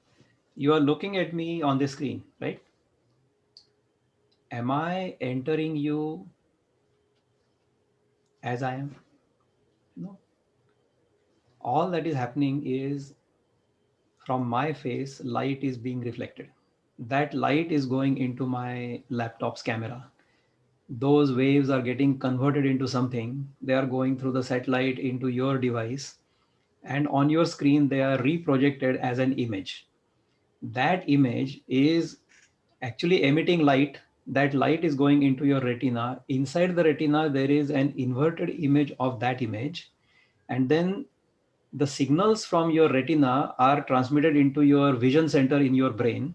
You are looking at me on the screen, right? Am I entering you as I am? No. All that is happening is from my face, light is being reflected. That light is going into my laptop's camera. Those waves are getting converted into something. They are going through the satellite into your device. And on your screen, they are reprojected as an image. That image is actually emitting light. That light is going into your retina. Inside the retina, there is an inverted image of that image. And then the signals from your retina are transmitted into your vision center in your brain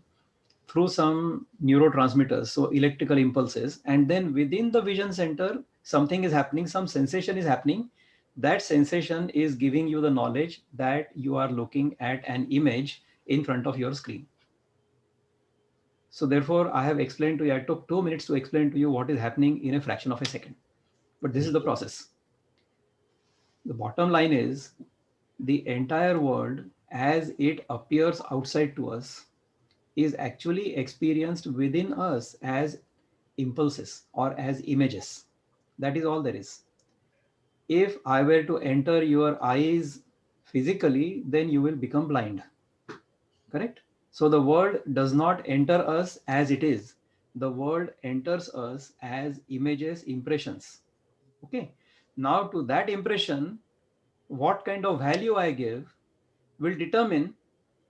through some neurotransmitters, so electrical impulses. And then within the vision center, something is happening, some sensation is happening. That sensation is giving you the knowledge that you are looking at an image in front of your screen. So therefore, I have explained to you, I took 2 minutes to explain to you what is happening in a fraction of a second. But this is the process. The bottom line is the entire world as it appears outside to us is actually experienced within us as impulses or as images. That is all there is. If I were to enter your eyes physically, then you will become blind. Correct? So the world does not enter us as it is. The world enters us as images, impressions. Okay. Now, to that impression, what kind of value I give will determine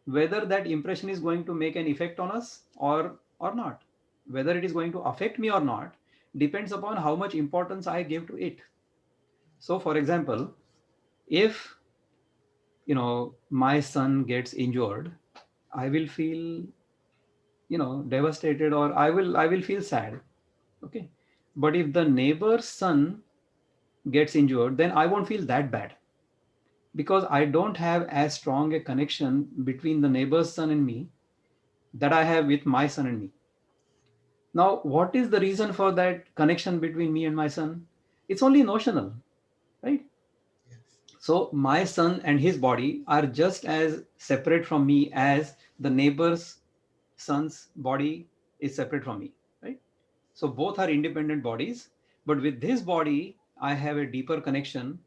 whether that impression is going to make an effect on us or not. Whether it is going to affect me or not depends upon how much importance I give to it. So for example, if my son gets injured, I will feel devastated, or I will feel sad. Okay. But if the neighbor's son gets injured, then I won't feel that bad, because I don't have as strong a connection between the neighbor's son and me that I have with my son and me. Now, what is the reason for that connection between me and my son? It's only notional, right? Yes. So, my son and his body are just as separate from me as the neighbor's son's body is separate from me, right? So, both are independent bodies, but with this body, I have a deeper connection,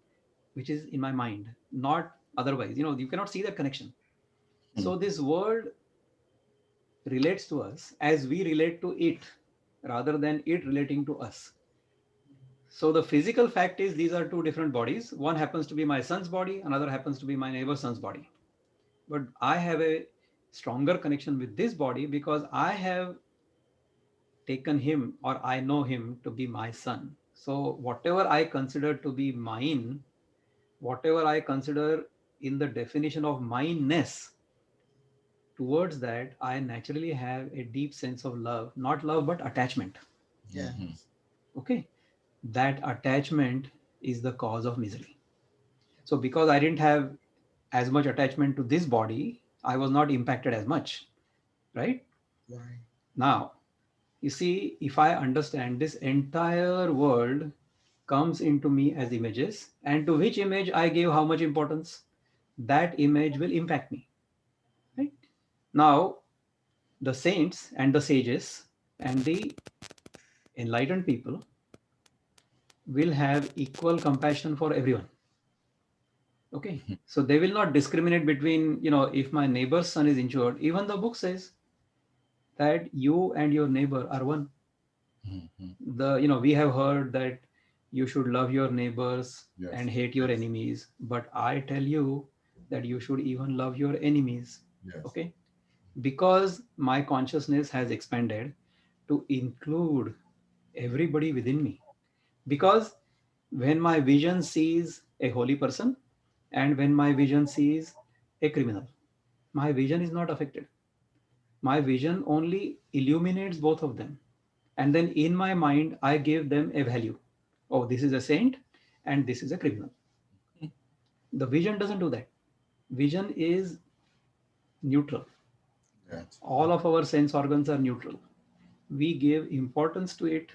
which is in my mind, not otherwise. You cannot see that connection. So, this world relates to us as we relate to it rather than it relating to us. So the physical fact is these are two different bodies. One happens to be my son's body, another happens to be my neighbor's son's body. But I have a stronger connection with this body because I have taken him, or I know him to be my son. So whatever I consider to be mine, whatever I consider in the definition of mineness, towards that, I naturally have a deep sense of love, not love, but attachment. Yes. Okay. That attachment is the cause of misery. So, because I didn't have as much attachment to this body, I was not impacted as much. Right. Right. Now, you see, if I understand this entire world comes into me as images, and to which image I give how much importance, that image will impact me. Right. Now, the saints and the sages and the enlightened people will have equal compassion for everyone. Okay. So they will not discriminate between, if my neighbor's son is injured, even the book says that you and your neighbor are one. We have heard that you should love your neighbors Yes. and hate your enemies. But I tell you that you should even love your enemies. Yes. Okay. Because my consciousness has expanded to include everybody within me. Because when my vision sees a holy person and when my vision sees a criminal, my vision is not affected. My vision only illuminates both of them. And then in my mind, I give them a value. Oh, this is a saint and this is a criminal. The vision doesn't do that. Vision is neutral. Yeah. All of our sense organs are neutral. We give importance to it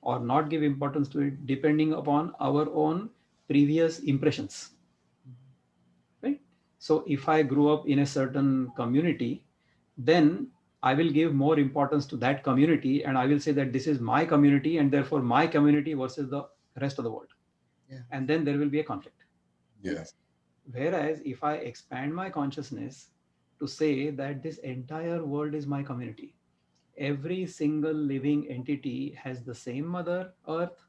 or not give importance to it depending upon our own previous impressions, right? So if I grew up in a certain community, then I will give more importance to that community and I will say that this is my community and therefore my community versus the rest of the world. Yeah. And then there will be a conflict. Yes. Whereas if I expand my consciousness to say that this entire world is my community, every single living entity has the same mother, earth,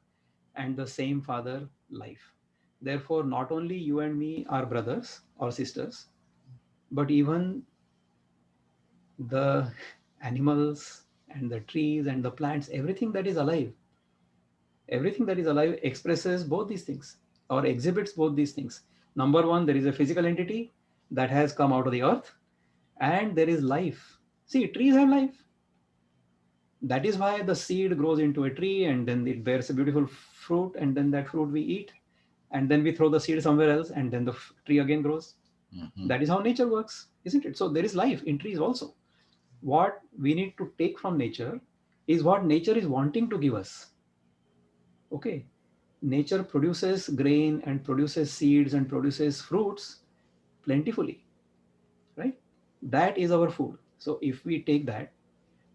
and the same father, life. Therefore, not only you and me are brothers or sisters, but even the animals and the trees and the plants, everything that is alive expresses both these things or exhibits both these things. Number one, there is a physical entity that has come out of the earth, and there is life. See, trees have life. That is why the seed grows into a tree and then it bears a beautiful fruit, and then that fruit we eat, and then we throw the seed somewhere else, and then the tree again grows. Mhm. That is how nature works, isn't it? So there is life in trees also. What we need to take from nature is what nature is wanting to give us. Okay, nature produces grain and produces seeds and produces fruits plentifully, right? That is our food. So if we take that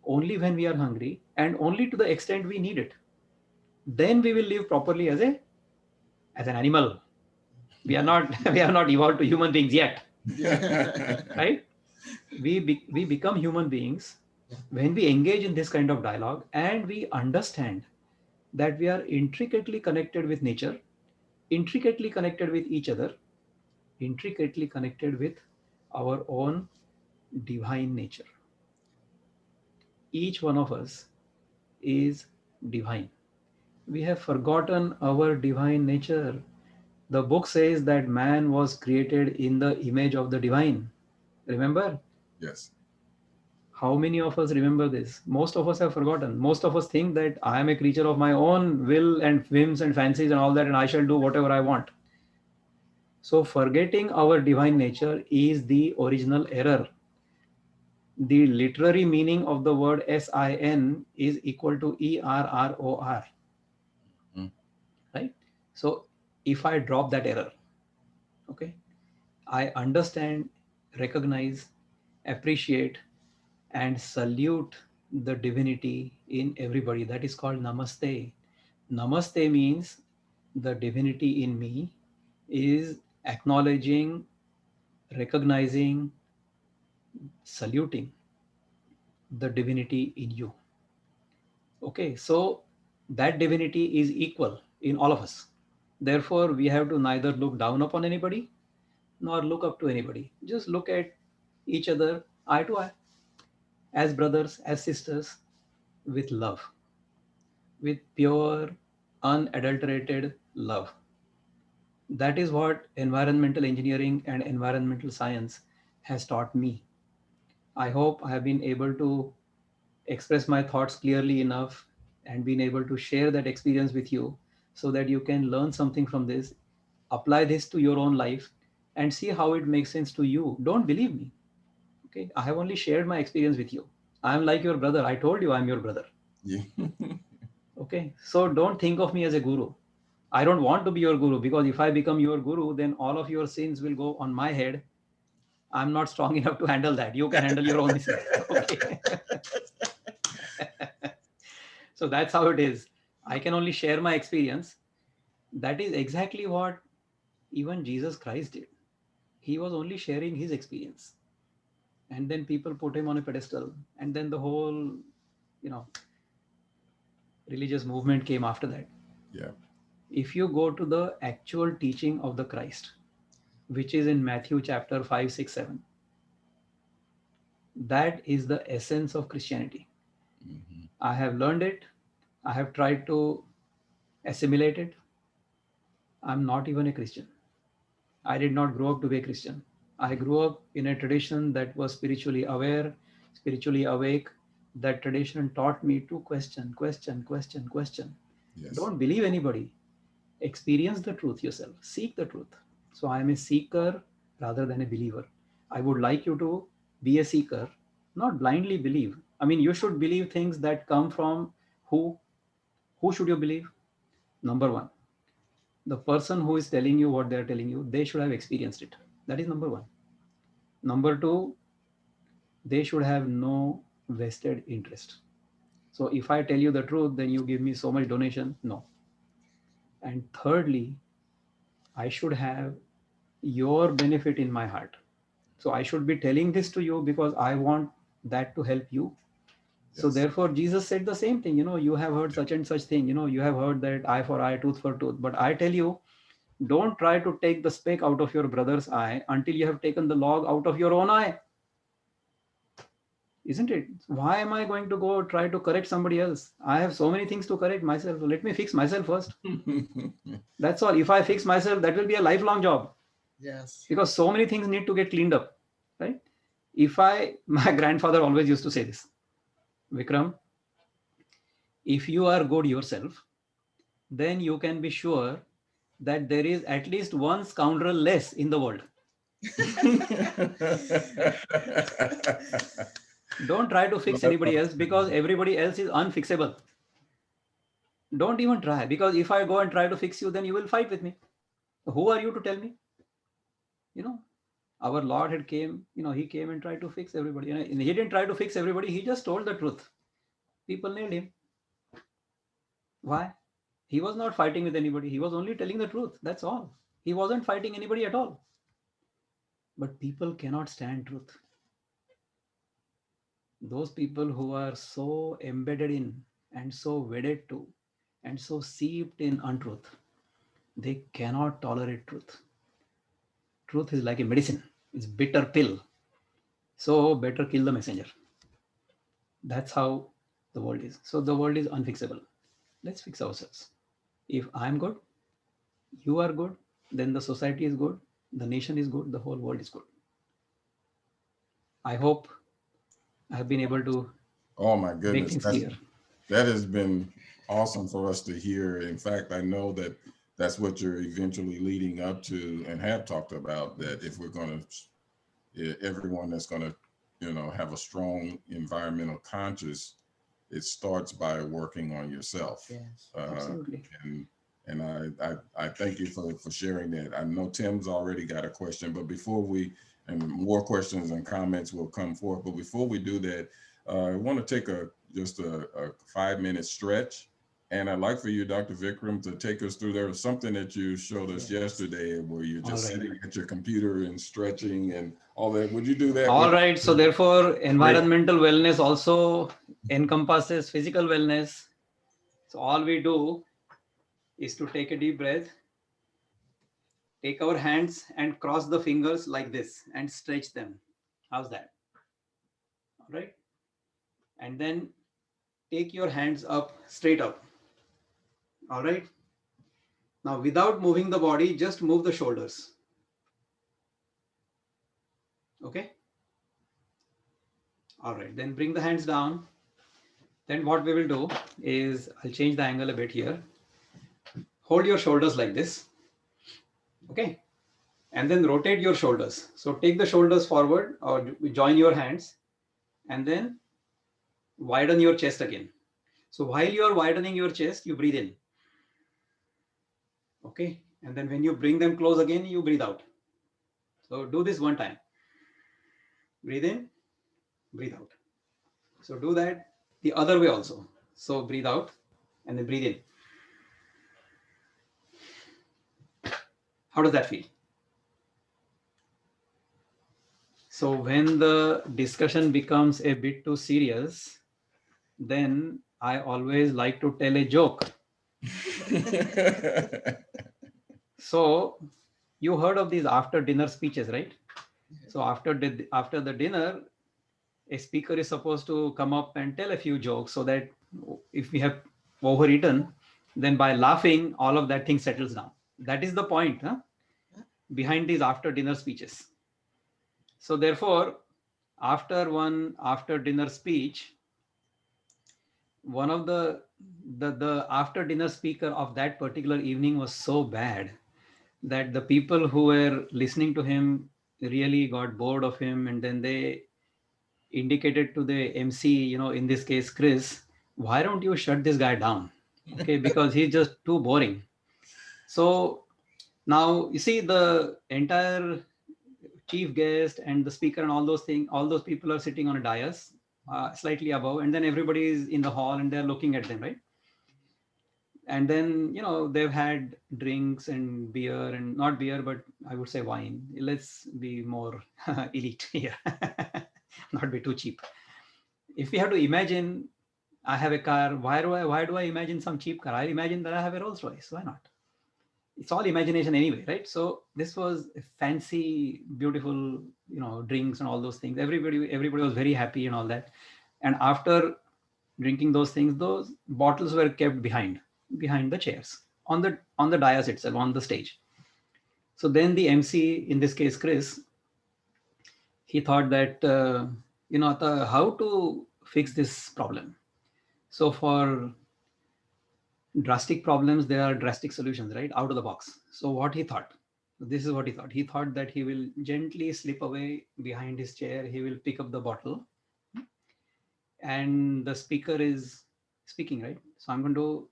only when we are hungry and only to the extent we need it, then we will live properly as an animal. We are not we are not evolved to human beings yet, right? We become human beings Yeah. when we engage in this kind of dialogue and we understand that we are intricately connected with nature, intricately connected with each other, intricately connected with our own divine nature. Each one of us is divine. We have forgotten our divine nature. The book says that man was created in the image of the divine. Remember? Yes. How many of us remember this? Most of us have forgotten. Most of us think that I am a creature of my own will and whims and fancies and all that, and I shall do whatever I want. So, forgetting our divine nature is the original error. The literary meaning of the word sin is equal to error, Mhm. right? So, if I drop that error, okay, I understand, recognize, appreciate, and salute the divinity in everybody. That is called namaste. Namaste means the divinity in me is acknowledging, recognizing, saluting the divinity in you. Okay, so that divinity is equal in all of us. Therefore, we have to neither look down upon anybody nor look up to anybody. Just look at each other eye to eye as brothers, as sisters, with love, with pure, unadulterated love. That is what environmental engineering and environmental science has taught me. I hope I have been able to express my thoughts clearly enough and been able to share that experience with you so that you can learn something from this, apply this to your own life, and see how it makes sense to you. Don't believe me. Okay, I have only shared my experience with you. I am like your brother. I told you I'm your brother. Yeah. Okay, so don't think of me as a guru. I don't want to be your guru, because if I become your guru, then all of your sins will go on my head. I'm not strong enough to handle that. You can handle your own sins. Okay. So that's how it is. I can only share my experience. That is exactly what even Jesus Christ did. He was only sharing his experience. And then people put him on a pedestal. And then the whole, you know, religious movement came after that. Yeah. If you go to the actual teaching of the Christ, which is in Matthew chapter 5, 6, 7, that is the essence of Christianity. Mhm. I have learned it. I have tried to assimilate it. I'm not even a Christian. I did not grow up to be a Christian. I grew up in a tradition that was spiritually aware, spiritually awake. That tradition taught me to question, question, question, question. Yes. Don't believe anybody. Experience the truth yourself. Seek the truth. So I am a seeker rather than a believer. I would like you to be a seeker not blindly believe. I mean, you should believe things that come from who? Who should you believe? Number one, the person who is telling you what they're telling you, they should have experienced it. That is number one. Number two, they should have no vested interest. So if I tell you the truth, then you give me so much donation. No. And thirdly, I should have your benefit in my heart. So I should be telling this to you because I want that to help you. So Yes. therefore, Jesus said the same thing. You have heard such and such thing. You have heard that eye for eye, tooth for tooth. But I tell you, don't try to take the speck out of your brother's eye until you have taken the log out of your own eye. Isn't it? Why am I going to go try to correct somebody else? I have so many things to correct myself. Let me fix myself first. That's all. If I fix myself, that will be a lifelong job. Yes. Because so many things need to get cleaned up, right? My grandfather always used to say this, Vikram, if you are good yourself, then you can be sure that there is at least one scoundrel less in the world. Don't try to fix anybody else because everybody else is unfixable. Don't even try, because if I go and try to fix you, then you will fight with me. Who are you to tell me? You know, our Lord had came, he came and tried to fix everybody. And he didn't try to fix everybody. He just told the truth. People nailed him. Why? He was not fighting with anybody. He was only telling the truth. That's all. He wasn't fighting anybody at all. But people cannot stand truth. Those people who are so embedded in and so wedded to and so seeped in untruth, they cannot tolerate truth. Truth is like a medicine. It's bitter pill. So better kill the messenger. That's how the world is. So the world is unfixable. Let's fix ourselves. If I'm good, you are good, then the society is good, the nation is good, the whole world is good. I hope I have been able to Oh my make goodness, things clear. that has been awesome for us to hear. In fact, I know that that's what you're eventually leading up to and have talked about, that if we're going to, everyone that's going to, have a strong environmental conscious, it starts by working on yourself. Yes. Absolutely. And I thank you for sharing that. I know Tim's already got a question, but and more questions and comments will come forth. But before we do that, I want to take just a 5-minute stretch. And I'd like for you, Dr. Vikram, to take us through. There was something that you showed us yesterday where you're just sitting at your computer and stretching and all that. Would you do that? All right. So therefore, environmental wellness also encompasses physical wellness. So all we do is to take a deep breath, take our hands and cross the fingers like this and stretch them. How's that? All right. And then take your hands up, straight up. All right. Now, without moving the body, just move the shoulders. Okay. All right. Then bring the hands down. Then what we will do is, I'll change the angle a bit here. Hold your shoulders like this. Okay. And then rotate your shoulders. So take the shoulders forward or join your hands and then widen your chest again. So while you are widening your chest, you breathe in. Okay. And then when you bring them close again, you breathe out. So do this one time. Breathe in, breathe out. So do that the other way also. So breathe out and then breathe in. How does that feel? So when the discussion becomes a bit too serious, then I always like to tell a joke. So you heard of these after dinner speeches, right? So after the dinner, a speaker is supposed to come up and tell a few jokes so that if we have overeaten, then by laughing, all of that thing settles down. That is the point behind these after dinner speeches. So therefore, after one after dinner speech, one of the after dinner speaker of that particular evening was so bad that the people who were listening to him really got bored of him, and then they indicated to the MC, in this case, Chris, why don't you shut this guy down? Okay, because he's just too boring. So now you see the entire chief guest and the speaker and all those things, all those people are sitting on a dais slightly above, and then everybody is in the hall and they're looking at them, right? And then they've had drinks and beer, and not beer but I would say wine. Let's be more elite here. Not be too cheap. If we have to imagine, I have a car, why do I imagine some cheap car? I imagine that I have a Rolls Royce. Why not? It's all imagination anyway, right? So this was a fancy, beautiful, drinks and all those things. Everybody was very happy and all that. And after drinking those things, those bottles were kept behind the chairs on the dais itself, on the stage. So then the MC, in this case Chris, he thought that how to fix this problem. So for drastic problems, there are drastic solutions, right? Out of the box. So what he thought, this is what he thought. He thought that he will gently slip away behind his chair. He will pick up the bottle, and the speaker is speaking, right? So I'm going to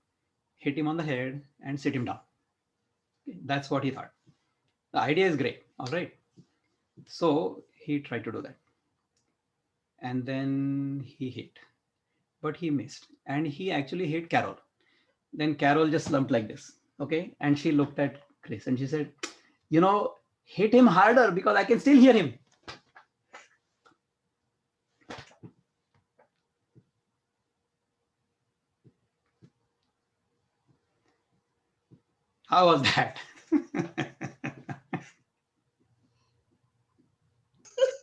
hit him on the head and sit him down. Okay, that's what he thought. The idea is great. All right. So he tried to do that. And then he hit, but he missed. And he actually hit Carol. Then Carol just slumped like this. Okay. And she looked at Chris and she said, hit him harder because I can still hear him. How was that?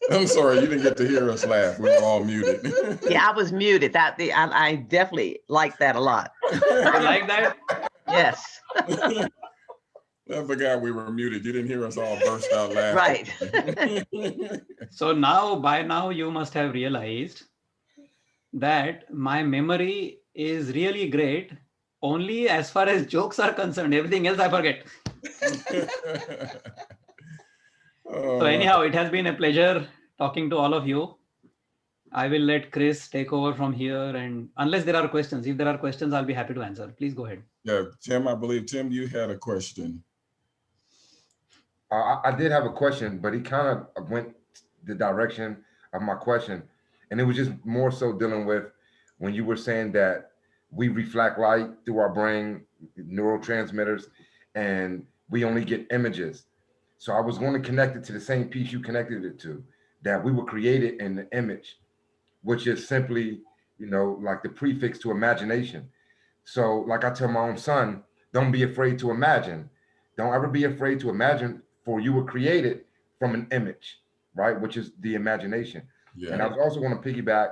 I'm sorry, you didn't get to hear us laugh. We were all muted. Yeah, I was muted. I definitely like that a lot. You like that? Yes. I forgot we were muted. You didn't hear us all burst out laughing. Right. So by now you must have realized that my memory is really great only as far as jokes are concerned. Everything else I forget. So anyhow, it has been a pleasure talking to all of you. I will let Chris take over from here, and unless there are questions, if there are questions, I'll be happy to answer. Please go ahead. Yeah, Tim, I believe, Tim, you had a question. I did have a question, but he kind of went the direction of my question. And it was just more so dealing with when you were saying that we reflect light through our brain, neurotransmitters, and we only get images. So I was going to connect it to the same piece you connected it to, that we were created in the image, which is simply, like the prefix to imagination. So like I tell my own son, don't be afraid to imagine. Don't ever be afraid to imagine, for you were created from an image, right? Which is the imagination. Yeah. And I was also going to piggyback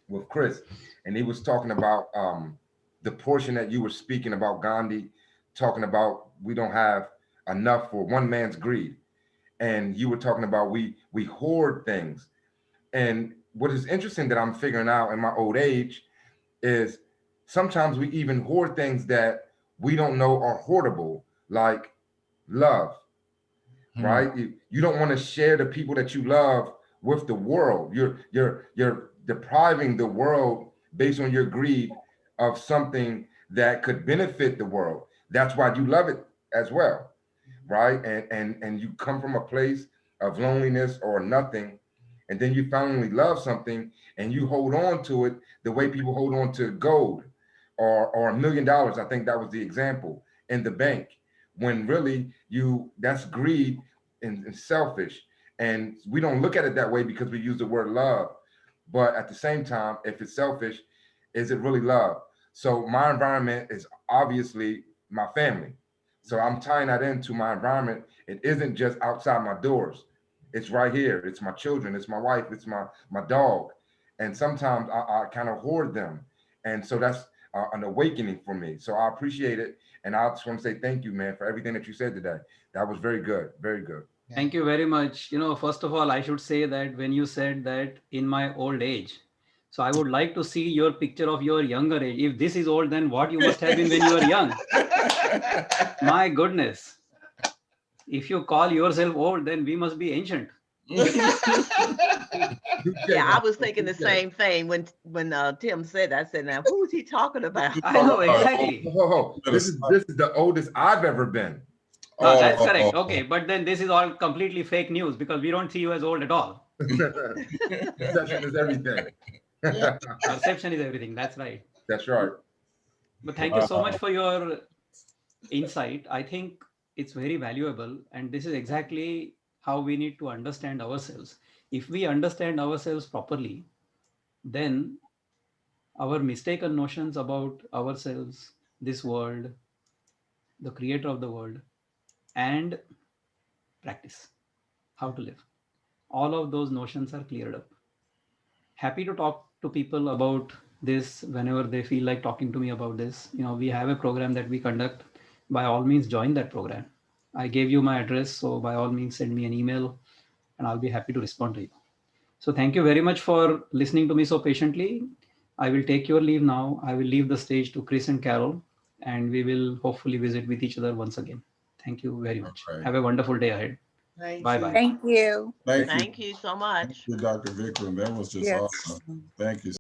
with Chris, and he was talking about the portion that you were speaking about, Gandhi, talking about we don't have enough for one man's greed. And you were talking about we hoard things. And what is interesting that I'm figuring out in my old age is sometimes we even hoard things that we don't know are hoardable, like love, right? You don't want to share the people that you love with the world. You're depriving the world based on your greed of something that could benefit the world. That's why you love it as well, right? And you come from a place of loneliness or nothing, and then you finally love something and you hold on to it the way people hold on to gold or $1 million. I think that was the example in the bank, when really that's greed and selfish. And we don't look at it that way because we use the word love. But at the same time, if it's selfish, is it really love? So my environment is obviously my family. So I'm tying that into my environment. It isn't just outside my doors. It's right here. It's my children. It's my wife. It's my dog. And sometimes I kind of hoard them. And so that's an awakening for me. So I appreciate it. And I just want to say thank you, man, for everything that you said today. That was very good. Very good. Thank you very much. First of all, I should say that when you said that in my old age, so I would like to see your picture of your younger age. If this is old, then what you must have been when you were young. My goodness. If you call yourself old, then we must be ancient. Yeah, I was thinking the same thing when Tim said that. I said, now who's he talking about? I know exactly. This is the oldest I've ever been. That's correct. Okay, but then this is all completely fake news because we don't see you as old at all. Perception is everything. Perception is everything. That's right. That's right. But thank you so much for your insight. I think it's very valuable, and this is exactly how we need to understand ourselves. If we understand ourselves properly, then our mistaken notions about ourselves, this world, the creator of the world, and practice how to live, all of those notions are cleared up. Happy to talk to people about this whenever they feel like talking to me about this. We have a program that we conduct. By all means, join that program. I gave you my address, so by all means, send me an email and I'll be happy to respond to you. So thank you very much for listening to me so patiently. I will take your leave now. I will leave the stage to Chris and Carol, and we will hopefully visit with each other once again. Thank you very much. Okay. Have a wonderful day ahead. Thank Bye-bye. you. Thank you. Thank you. Thank you so much. Thank you, Dr. Vikram. That was just Yes. awesome. Thank you.